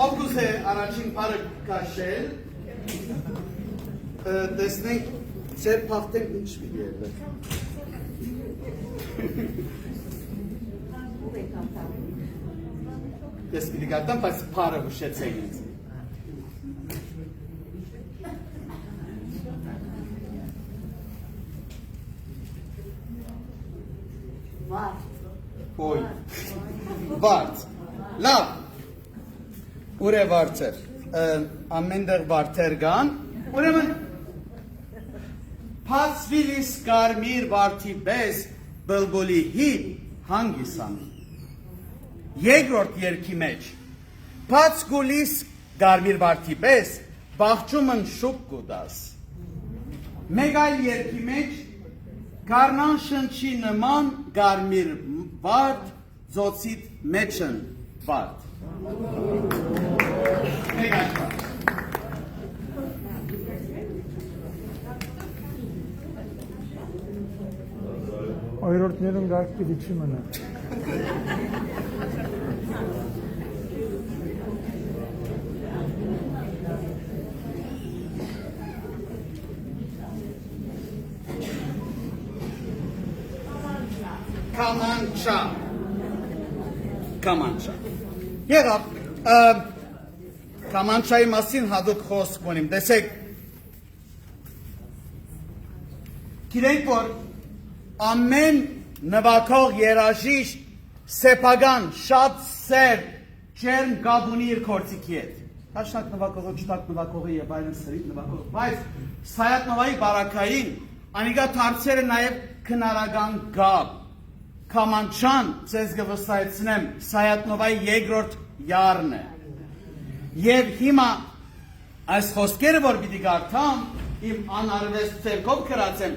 Ովգուս է առաջին պարը կաշել, տեսնենք ձեր պաղտեն ինչ մի երդը։ Ես պիտի գարտամ, բայց պարը հուշեցեք ինձ։ Ոյ, վարդ, լավ, ուր է վարդեր, ամեն դեղ վարդեր գան, ուրեմն, Փացվիլիս կարմիր վարդի պես բլբոլի հիպ հանգիսան։ Երկրորդ երգի մեջ Փաց գուլիս կարմիր վարդի պես բաղջումն շուկ կուդաս։ Մեկ այլ երգի մեջ Կարնան շնչի նման կարմիր վարդ ձոցիտ մեջն վարդ։ Մեկ այլ վարդ։ Օրորդներուն գարկ պիտի չի մնա։ Kamança. Kamança. Եղավ, Kamançայի մասին հատուկ խոսք ունիմ, տեսեք, գիտենք, որ ամեն նվագող երաժիշտ սեփական շատ սեր ջերմ գաբ ունի իր գործիքի հետ։ Հաշնակ նվագողը, չտակ նվագողը եւ այլն սրիտ նվագող, բայց Սայաթ Նովայի բարակային անիկա դարձել է նաեւ քնարական գաբ։ Kamançan ձեզ կվստահեցնեմ Սայաթ Նովայի երկրորդ յառն է։ Եվ հիմա այս խոսքերը որ պիտի կարդամ, իմ անարվեստ ցերկով գրածեմ,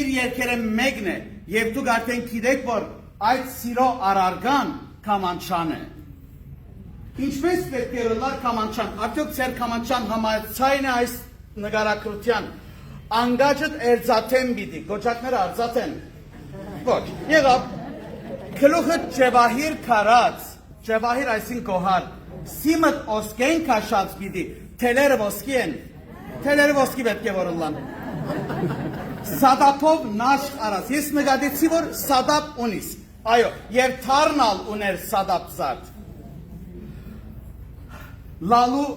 իր երկերը մեկն է, եւ դուք արդեն գիտեք, որ այդ սիրո արարգան Kamançan է։ Ինչպես պետք է լար Kamançan, արդյոք ձեր Kamançan համացայն է այս նկարագրության, անգաջդ էրձաթեն պիտի, գոչակները արծաթեն, ոչ, եղավ, գլուխը ջևահիր կարած, ջևահիր այսին գոհար, սիմըտ ոսկեն կաշած պիտի, թելերը ոսկի են, թելերը ոսկի պետք է որըլան, սադապով նաշ արած, ես նգադեցի, որ սադապ ունիս, այո, և թարնալ ուներ սադապ զարդ, լալու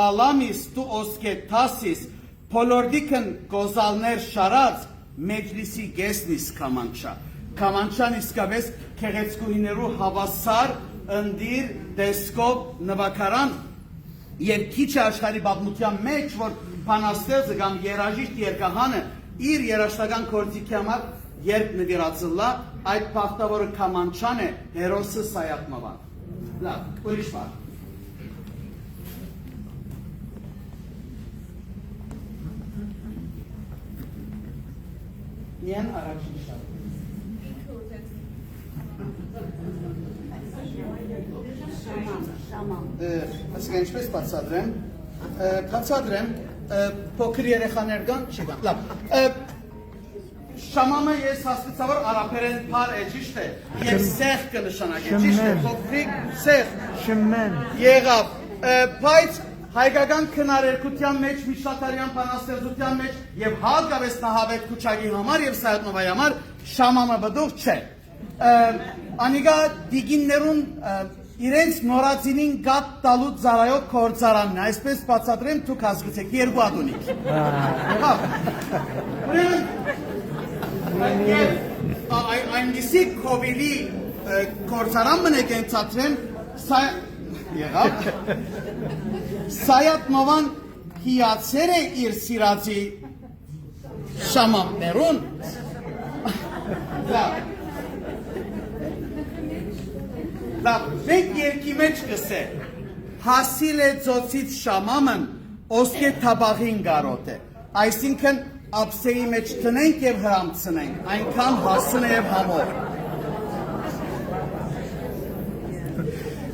ալամիս դու ոսկե տասիս, փոլորդիկն գոզալներ շարած, մեջլիսի գեսնիս Kamança, Kamançan իսկապես քեղեցկուհիներու հավասար ընդիր դեսկով նվակարան եւ քիչ աշխարհի բաղմության մեջ որ փանաստեղծը կամ երաժիշտ երկահանը իր երաժշտական գործիքի համար երբ նվիրածլա այդ բախտավորը Kamançan է հերոսը Սայաթ Նովան լավ ուրիշ բան Նիան առաջին շարք Այսինքն ինչպես բացատրեմ, փոքր երեխաներ կան, չի կան, լավ, շամամը ես հասկացա, որ արաբերեն պար է, ճիշտ է, և սեղ կնշանակե, ճիշտ է, փոքրիկ սեղ, եղավ, բայց հայկական քնարերգության մեջ, միջնատարյան բանաստեղծության մեջ և հատկապես նահավետ քուչակի համար և Սայաթ Նովայի համար շամամը բդուղ չէ։ Անիկա դիգիններուն իրենց նորածինին գատ տալու ծարայով կործարանն է, այսպես բացատրեմ դուք հասկացեք, երկու ադունիք։ Այնպիսի կովիլի կործարան մնեք ենցատրեմ, եղավ, Սայաթ Նովան հիացեր է իր սիրածի շամամներուն, լավ, մենք երկի մեջ կսե, հասիլ է ծոցից շամամն, ոսկե թաբաղին գարոտ է, այսինքն ապսեի մեջ տնենք և հրամցնենք, այնքան հասն է և համով։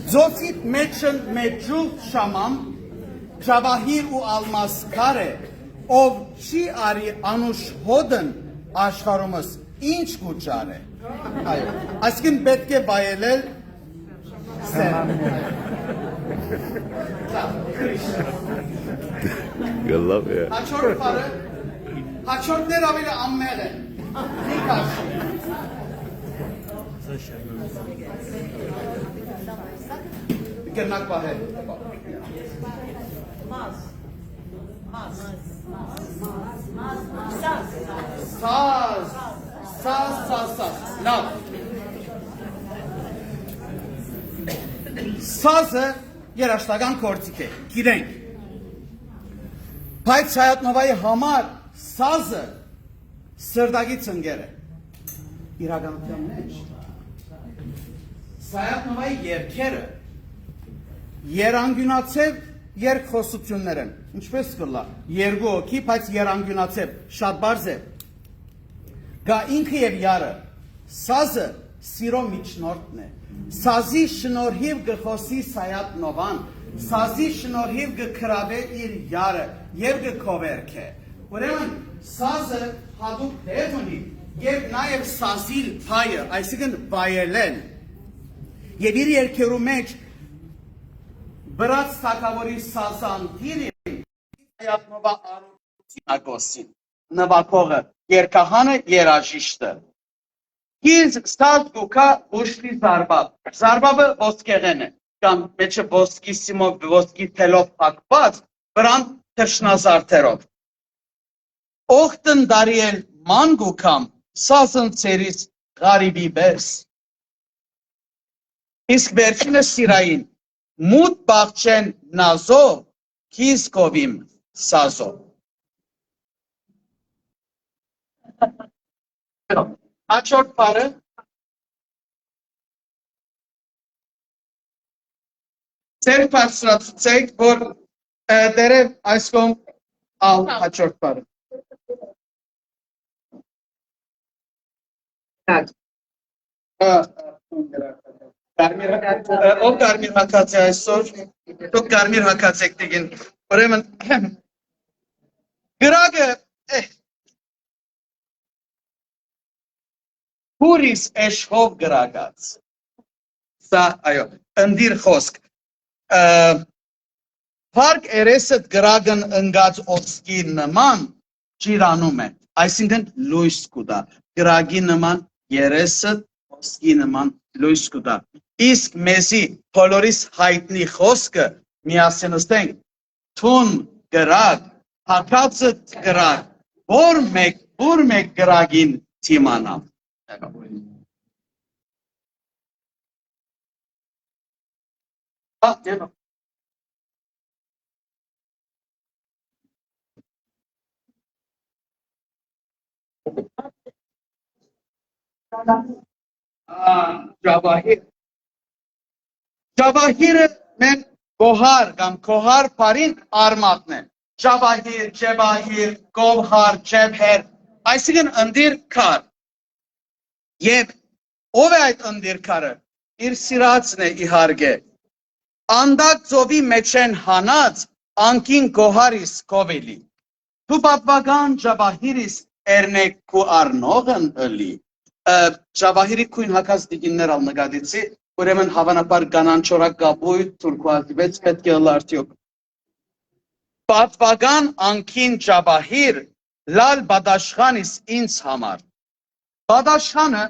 Ձոցիտ մեջն մեջուղ շամամ, ջավահիր ու ալմասկար է, ով չի արի անուշ հոդն աշխարումս, ինչ կուճար է։ Այսքին պետք է բայելել սեր։ Գլավ է։ Հաչորդ պարը, հաչորդներ ավելի ամմեղ են, նիկ աշի։ Կերնակ պահել։ Սազ, լավ։ Սազը երաշտական կործիք է, գիրենք։ Բայց Սայաթ Նովայի համար սազը սրդագի ծնգեր է։ Իրականության մեջ։ Սայաթ Նովայի երկերը երանգյունացև երկխոսություններ են, ինչպես կլա, երկու օքի, բայց երանգյունացև, շատ բարզ է, գա ինքը և յարը, սազը սիրո միջնորդն է, սազի շնորհիվ գխոսի Սայաթ Նովան, սազի շնորհիվ գկրավե իր յարը և գկովերք է, ուրեմն սազը հատուկ դեր ունի և նաև սազիլ փայը, այսինքն բայելեն, և իր երկերու մեջ Բրած թակավորի սազանդիրին Սայաթ Նովա արուտին ագոսին, նվակողը, երկահանը երաժիշտը։ Իսկ ստատ գուկա ուշլի զարբաբը ոսկեղեն է, կամ մեջը ոսկի թելով հակված, վրան թրշնազարդերով։ Օգտն դարիել ման գուկամ, սազն ծերից ғարիբի բերս։ Իսկ վերջինը սիրային, մութ բաղջեն նազո, կիզ կովիմ սազո։ Հաջորդ բառը ձեր բարձրացուցեք, որ դերև այս կողմ հաջորդ բառը։ Ով կարմիր հակած է այսօր, դուք կարմիր հակած եք դիգին, ուրեմն գրագը հուրիս էշհով գրագած, սա այո, ընդիր խոսք, Փարք երեսդ գրագն ընգած ոսկի նման ջիրանում է, այսինքն լույս կուտա, գրագի նման երեսդ ոսկի նման լույս կուտա, իսկ մեզի բոլորիս հայտնի խոսքը միասնստենք, թուն գրագ, հակածդ գրագ, որ մեկ գրագին թիմանամ։ Ջավահիրը մեն գոհար կամ կոհար պարին արմատն է, ջավահիր, ջեբահիր, գովհար, ջեբհեր, այսինքն ընդիր կար, և ով է այդ ընդիր կարը, իր սիրածն է իհարգե, անդակ ծովի մեջ են հանած, անկին գոհարիս կովելի, դու պատվական ջավահիրիս էրնեք կու արնողն ըլի, ջավահիրի կույն հակած դիգիններ ալ նգադիցի, ուրեմն հավանաբար կանանչորակ գաբույթ, թուրքուազիվեց պետք է ըլարտյոք։ Պատվական անկին ջավահիր, լալ բադաշխանիս ինձ համար։ Բադաշխանը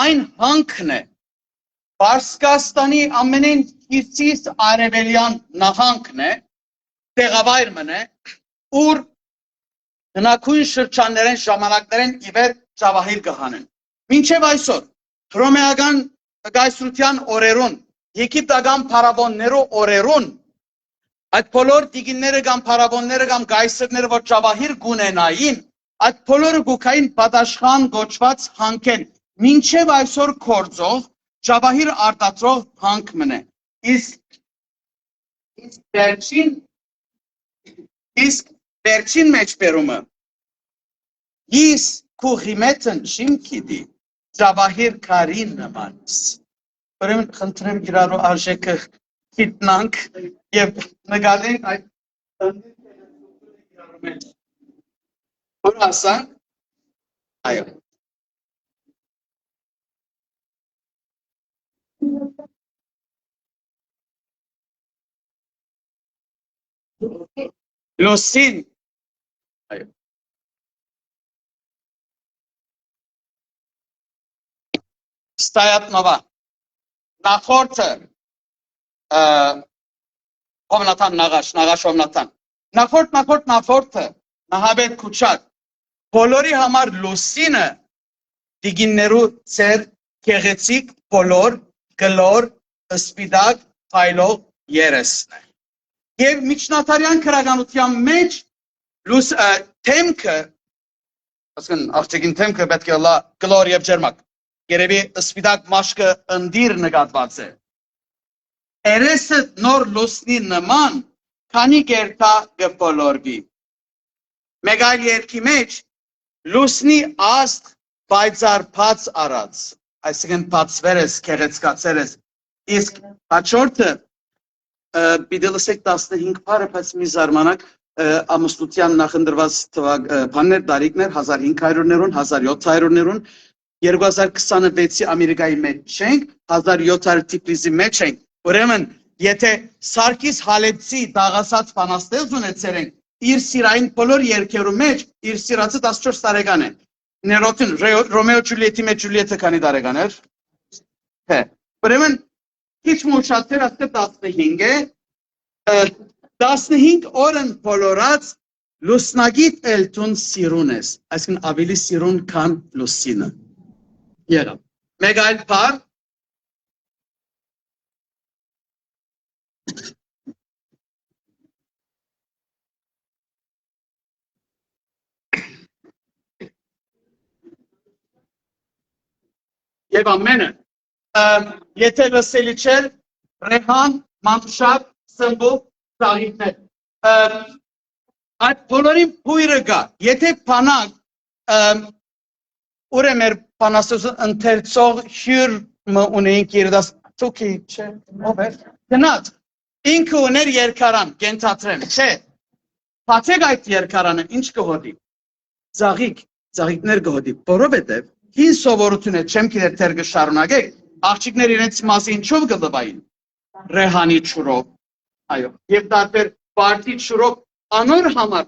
այն հանքն է, Պարսկաստանի ամենեն հյուսիս արևելյան նահանգն է, տեղավայրն է, ուր հնակույն շրջաններեն ժամանակներեն իվեր ջավահիր կհանեն։ Մինչև այսօր, հռոմեական գայսրության օրերուն, եգիպտական փարավոններու օրերուն, այդ բոլոր դիգինները կամ փարավոնները կամ գայսրները, որ ջավահիր գունենային, այդ բոլորը գուքային պատասխան գոչված հանքեն, մինչև այսօր կործող, ջավահիր արտադրող հանք մնե։ Իսկ վերջին մեջբերումը, իս կուղիմետն չիմ կիդի, ջավահիր կարին նմանիս։ Ուրեմն խնդրեմ իրարու արժեքը գիտնանք և նկատենք այդ որ ասանք, այո։ Լոսին, այո։ Ստայատնովա, նախորդը, հովնատան նաղաշ հովնատան, նախորդը, նահաբետ կուչակ, բոլորի համար լուսինը դիգիններու ծեր կեղեցիկ բոլոր գլոր սպիդակ փայլող երեսն է։ Եվ միջնատարյան քրագանության մեջ թեմքը, ասկն աղջիկին թեմքը պետք է լա գլոր և ջերմակ, երևի սպիդակ մաշկը ընդիր նկատված է։ Երեսը նոր լուսնի նման, քանի կերտա գպոլորվի։ Մեկ այլ երկի մեջ լուսնի աստ բայցարփած արած, այսինքն բացվեր ես, քեղեցկացեր ես, իսկ հաջորդը պիտի լսեք 15 փարը, բայց մի զարմանակ ամուսնության նախընտրված բաններ, տարիքներ 1500-ներուն, 1700-ներուն, 2026-ի Ամերիկայի մեջ չենք, 1700 Թիֆլիսի մեջ ենք, ուրեմն եթե Սարգիս Հալեպցի դաղասած բանաստեղծ ունեցել ենք, իր սիրային բոլոր երկերու մեջ իր սիրածը 14 տարեկան է, Ներոտին Ռոմեո Ջուլիետի մեջ Ջուլիետը քանի տարեկան էր։ Հե։ Ուրեմն քիչ մոչացել ասկը 15 է։ 15 օրն բոլորած լուսնագիտ Էլտուն սիրուն ես, այսինքն ավելի սիրուն քան լուսինը։ Եղավ։ Մեկ այլ բառ Եվ ամենը, եթե լսելի չեր, Ռեհան, Մանուշակ, Սմբուկ, Ծաղիքներ։ Այդ բոլորին պույրը գա, եթե պանակ, ուր է մեր պանաստություն ընթերցող հյուրը ունեինք երդաստուքի, չէ, ով էր, գնաց, ինքը ուներ երկարան, գենթատրեմ, չէ, պացեք այդ երկարանը, ինչ կհոդի, ծաղիքներ կհոդի, որովհետև հին սովորություն է, չեմ գիտեր թեր կշարունակեք, աղջիկներ իրենց մասին ինչով կդվային, Ռեհանի չուրով, այո, և տարբեր բարտի չուրով անոր համար,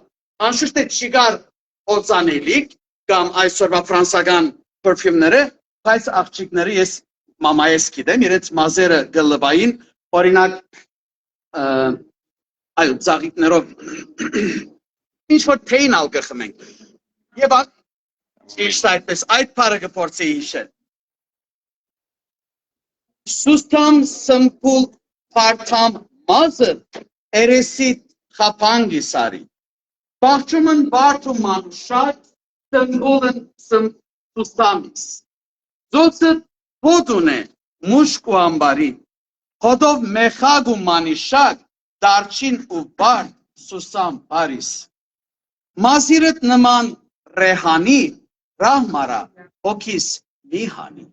անշուշտ է չիգար օծանելիք, կամ այսօրվա ֆրանսական պրֆյումները, բայց աղջիկները ես մամայես գիտեմ, իրենց մազերը գլվային, օրինակ, այո, ծաղիկներով, ինչ-որ թեյն ալ կխմենք, և Իշտ այդպես, այդ պարը կպորցի հիշել։ Սուստամ սմպուլ պարտամ մազը երեսիտ խապանգի սարի։ Բաղջումն բարդ ու մանուշակ սմպուլն սուստամիս։ Զոցը հոդուն է մուշկ ու ամբարի։ Հոդով մեխագ ու մանիշակ դարչին ու բարդ սուսամ բարիս։ Մազիրըտ նման Ռեհանի Ռահմարա, հոգիս մի հանի։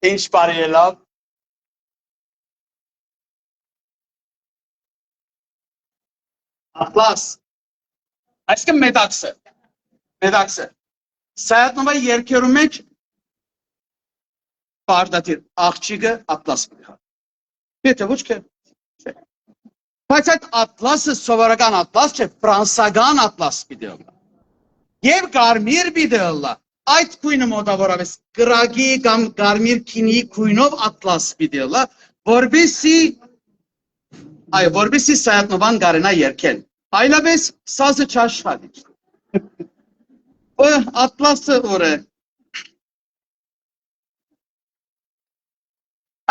Ինչ բարի է լավ։ Ախլաս, այսկը մեդաքս է, սայատնովա երկերու մեջ պարդատիր աղջիկը ատլաս միխա, եթե ոչ կեր, բայց այդ ատլասը սովորական ատլաս չէ, ֆրանսական ատլաս բիդեոլա, և կարմիր բիդեոլա, այդ կույնը մոտավորապես գրագի կամ կարմիր քինի կույնով ատլաս բիդելա, որբիսի սայատնովան գարենա երկել, այլապես սազը չաշխալի, ատլասը որ է,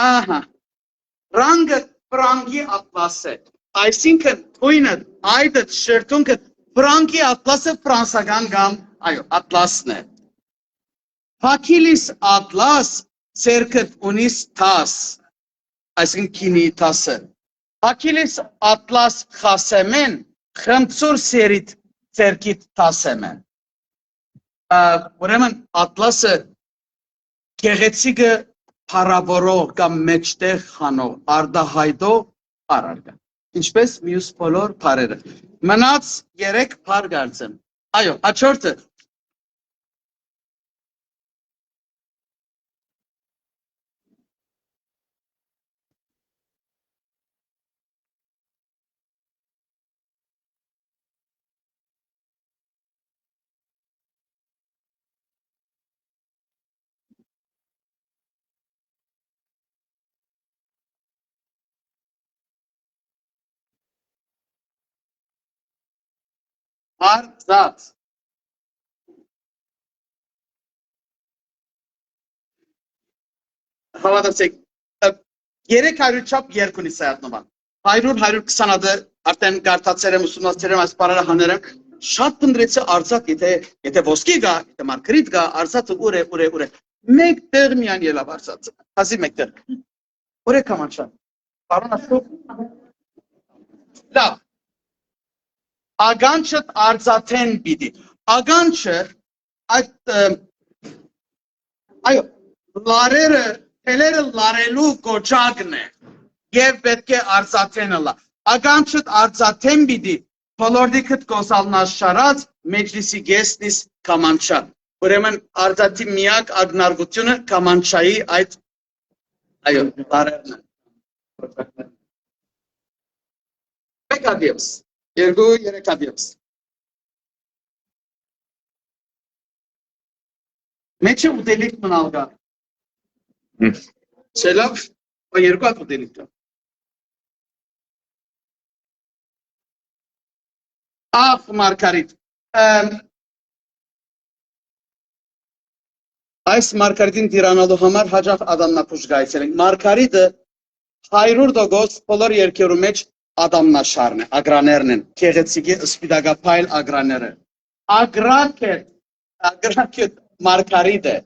ահա, ռանգը պրանգի ատլաս է, այսինքն կույնը, այդըտ շերտունքը, պրանգի ատլասը ֆրանսական կամ, այո, ատլասն է, Հակիլիս ատլաս ծերքըտ ունիս տաս, այսինքն քինի տասը, Հակիլիս ատլաս խասեմեն, խմծուր սերիտ ծերքիտ տասեմեն, ուրեմն ատլասը գեղեցիկը փառավորող կամ մեջտեղ խանող, արդահայտող առարգա, ինչպես մյուս բոլոր փարերը, մնաց 3 փար գարձեմ, այո, հաջորդը, Արծած, հավատացեք, 300 չափ երկ ունի սայատնովան, 100-120 հատը արդեն գարտացեր եմ, ուսումնասիրել եմ այս պարերը հաներ եմ, շատ պնդրեցի արծատ, եթե ոսկի գա, եթե մարգրիտ գա, արծատը ուր է, մեկ տեղ միան ելավ արծատը, հազի մեկ տեղ, ուր է կամանչան, պարոն աշուկ, լավ, Ագանչըտ արծաթեն պիտի։ Ագանչը այդ այո լարերը թելերը լարելու կոչակն է եւ պետք է արծաթենը լա։ Ագանչըտ արծաթեն պիտի բոլորդիքդ կոսալնաս շարած մեջլիսի գեստիս կամանչա։ Ուրեմն արծաթի միակ ագնարգությունը կամանչայի այդ այո լարերն են։ Մեկ ադիոս, երկու, երեք ադիոս։ Մեջը ուտելիք մնալ գա։ Չելավ, երկու հատ ուտելիք կա։ Ախ, Մարգարիտ, այս Մարգարիտին տիրանալու համար հաջող ադամնապուշ գայցել ենք։ Մարգարիտը 100% բոլոր երկերու մեջ ադամնաշարն է, ագրաներն են, կեղեցիկի սպիտակափայլ ագրաները։ Ագրակետ Մարգարիտ է։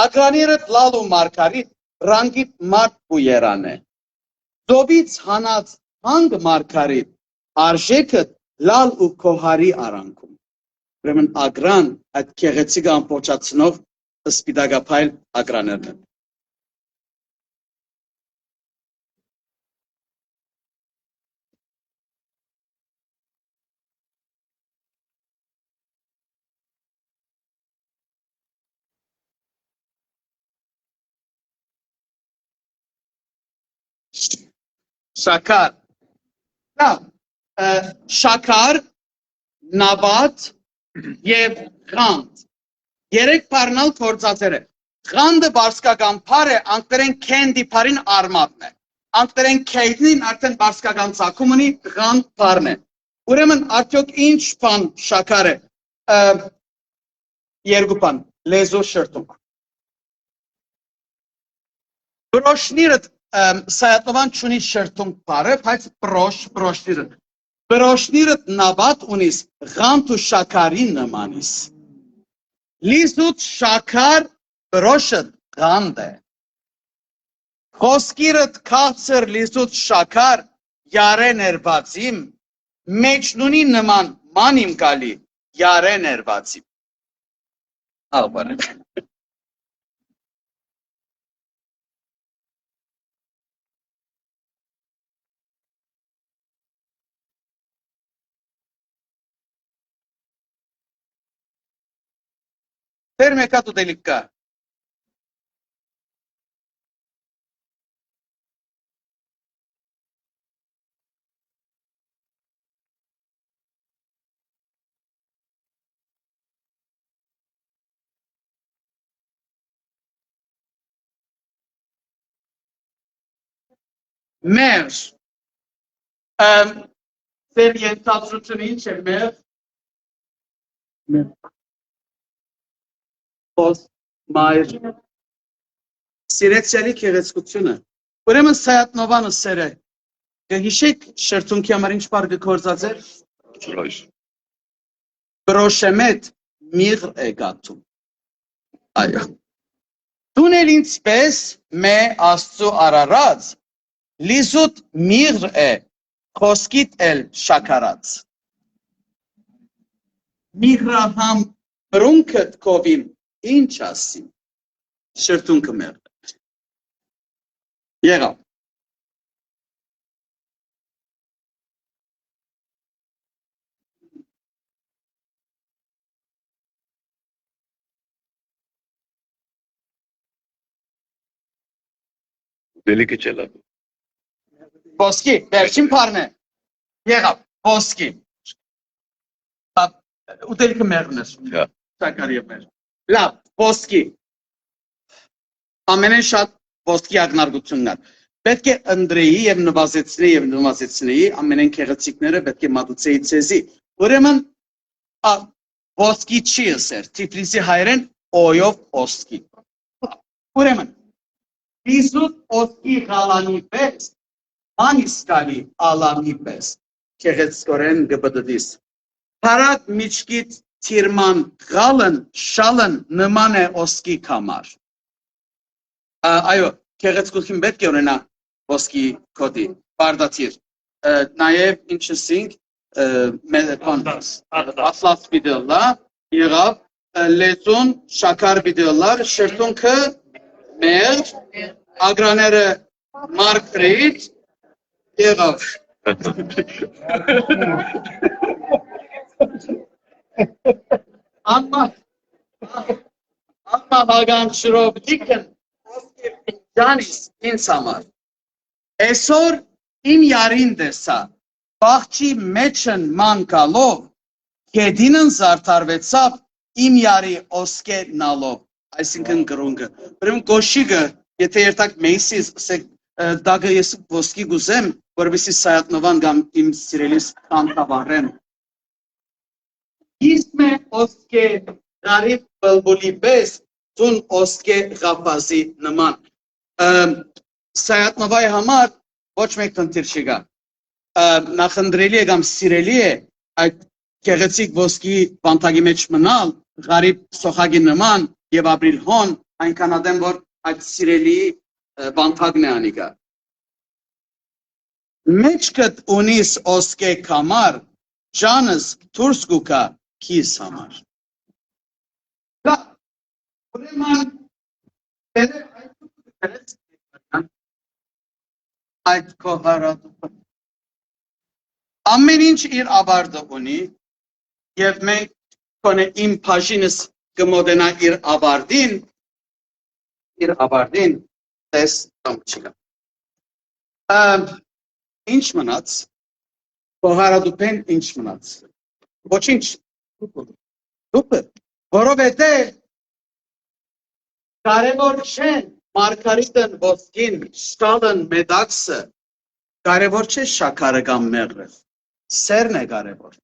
Ագրաները լալու Մարգարիտ ռանգիտ մարդ ու երան է։ Դոբից հանած հանգ Մարգարիտ արժեքը լալ ու կոհարի արանքում։ Ուրեմն ագրան այդ կեղեցիկը ամբողջացնող սպիտակափայլ ագրաներն են։ Շաքար, շաքար, նավատ և ղանդ, երեք պարնալ կործածեր է, ղանդը բարսկական պար է, անկտերեն կենդի պարին արմատն է, անկտերեն կեյդնին արդեն բարսկական ծակում ունի ղանդ պարն է, ուրեմն արդյոք ինչ պան շաքար է, երկու պան, լեզու շրտունք, բրոշնիրըտ Սայատնովան չունի շրտունք պարը, բայց բրոշնիրըտ նավատ ունիս ղանդ ու շաքարի նմանիս, լիզուտ շաքար բրոշըտ ղանդ է, խոսքիրըտ կաղցր լիզուտ շաքար յարե ներվածիմ, մեջնունի նման մանիմ կալի յարե ներվածիմ, աղբարը։ Ter mecat utelik ka. Mer. Ter ենթադրությունը ինչ է մեր։ Մայր սիրեցյալի կեղեցկությունը ուրեմն Սայատնովանը սեր է կհիշեք շրթունքի համար ինչ պար կգործած էր բրոշեմետ միղր է գատում այո դուն էլ ինձպես մե աստծու արարած լիզուտ միղր է խոսքիտ էլ շաքարած միղրահամ բրունքըտ կովիմ ինչ ասիմ, շրտունքը մերդ է։ Եղավ։ Դելիկը չելավ։ Ոսկի, վերջին պարն է։ Եղավ, ոսկի։ Ուտելքը մերն է։ Շաքարի է մեր։ Լավ, ոսկի, ամենեն շատ ոսկի ագնարգությունն է, պետք է ընդրեի և նվազեցնեի ամենեն կեղեցիկները պետք է մատուցեի ծեզի, ուրեմն ոսկի չի ըսեր, Թիֆլիսի հայրեն օյով ոսկի, ուրեմն, լիզուտ ոսկի գալանի պես, մանիսկալի ալանի պես, կեղեցկորեն գբդդիս, հարակ միչկիտ Թիրման գալն շալն նման է ոսկի կամար։ Այո, կեղեցկուքին պետք է ունենա ոսկի կոդի, բարդաթիր։ Նաև ինչ ասինք, Atlas videolar, եղավ լեզուն շաքար videolar, շերտունքը մեր, ագրաները Margaret եղավ։ Amma Hagan Şirobdik'in Janis insanlar. Esor im yarın desa bahçi meçen mankalov kedinin zartarvetsap im yarı oske nalov. Այսինքն գրունգը։ Ուրեմն գոշիգը, եթե երթակ մեյսիս դագը ես ոսկի գուզեմ, որովհետեւ սայատնովան գամ իմ սիրելիս կանտավարեն։ Իսմե օսկե գարիբ բլբուլի բես ծուն օսկե գապազի նման։ Սայատնովայի համար ոչ մեկ խնդիր չկա։ Նախընտրելի է կամ սիրելի է այդ գեղեցիկ ոսկի բանտագի մեջ մնալ, գարիբ սոխագի նման եւ ապրիլ հոն այնքան ադեմ որ այդ սիրելի բանտագն է անիկա։ Մեջքդ ունիս օսկե կամար, ջանս դուրս գուկա քիս համար։ Դա ուրեմն այդ կողարատը ամեն ինչ իր ավարտը ունի եւ մենք կոնե իմ բաժինս կմոտենա իր ավարտին տես տամչիկա ինչ մնաց կողարատուպեն ինչ մնաց ոչինչ դուպը որովհետեւ կարևոր չեն մարգարիտն ոսկին շալն մեդաքսը կարևոր չէ շաքարը կամ մեղրը սերն է կարևոր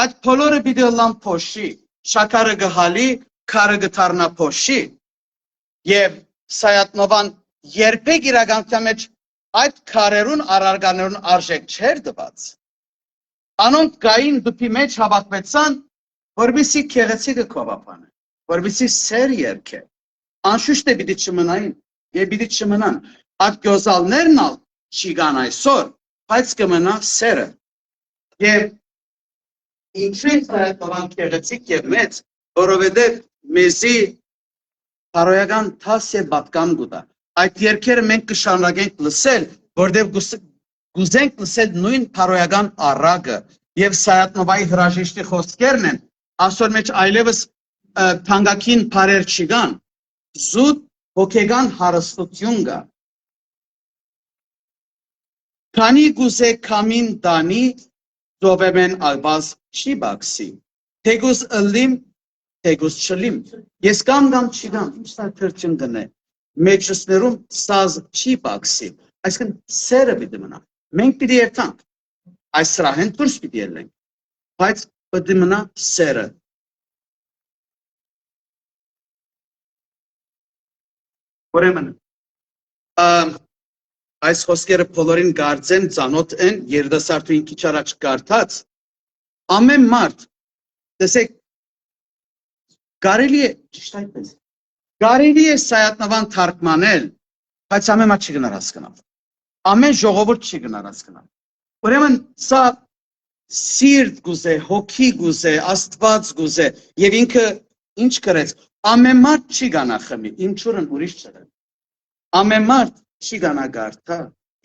այդ բոլորը պիտի լան փոշի շաքարը գհալի քարը գթարնա փոշի եւ սայատնովան երբեք իրականության մեջ այդ քարերուն արարկաներուն արժեք չէր տված անոնք գային դուփի մեջ հավաքվեցան որովհետեւ քեղեցիկը կովապանը որովհետեւ սեր երկե անշուշտ է պիտի չմնային եւ պիտի չմնան այդ գոզալներն ալ չիգան այսօր բայց կմնա սերը եւ ինչու է սայատնովան քեղեցիկ եւ մեծ որովհետեւ մեզի Փարոյական թասե բատկամ գուտա այդ երկերը մենք կշարունակենք լսել որովհետև գուզենք լսել նույն փարոյական առագը եւ Սայատնովայի հրաժեշտի խոսքերն են այսօր մեջ այլևս թանկագին բարեր չկան զուտ հոգեգան հարստություն կա քանի գուզե կամին տանի զովեմեն ալբազ չի բաքսի թեգուս ըլիմ Թեգուս չլիմ, ես կամ չգամ, ինչ սարքրչն դնե, մեջսներում սազ չի պաքսի, այսքան սերը պիտի մնա, մենք պիտի երթանք, այս սրահեն դուրս պիտի ելենք, բայց պիտի մնա սերը։ Ուրեմն, այս խոսքերը բոլորին գարձեն, ծանոթ են, երդասարտուին քիչ առաջ կարդաց, ամեն մարդ, տեսեք, Կարելի է, ճիշտ այդպես, կարելի է Սայատնովան թարգմանել, բայց ամեն մարդ չի գնար հասկանալ, ամեն ժողովուրդ չի գնար հասկանալ, ուրեմն սա սիրտ գուզե, հոգի գուզե, աստված գուզե, եւ ինքը ինչ կրեց, ամեն մարդ չի գանա խմի, իմ ճուրն ուրիշ չրեն, ամեն մարդ չի գանա գարթա,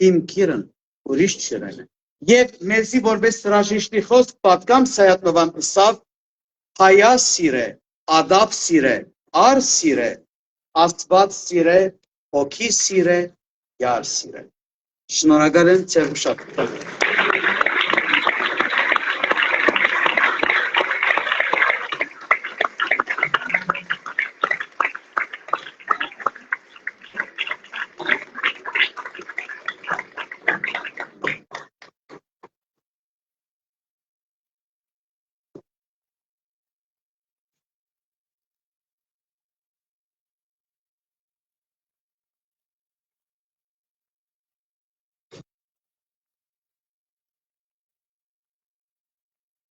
իմ կիրն ուրիշ չրեն, եւ մեզի որպես հրաժեշտի խոսք պատկամ Սայատնովան ըսավ, հայա սիրե, Ադապ սիրե, ար սիրե, աստված սիրե, հոգի սիրե, յար սիրե։ Շնորհակալ եմ ձեր ուշադրությանից։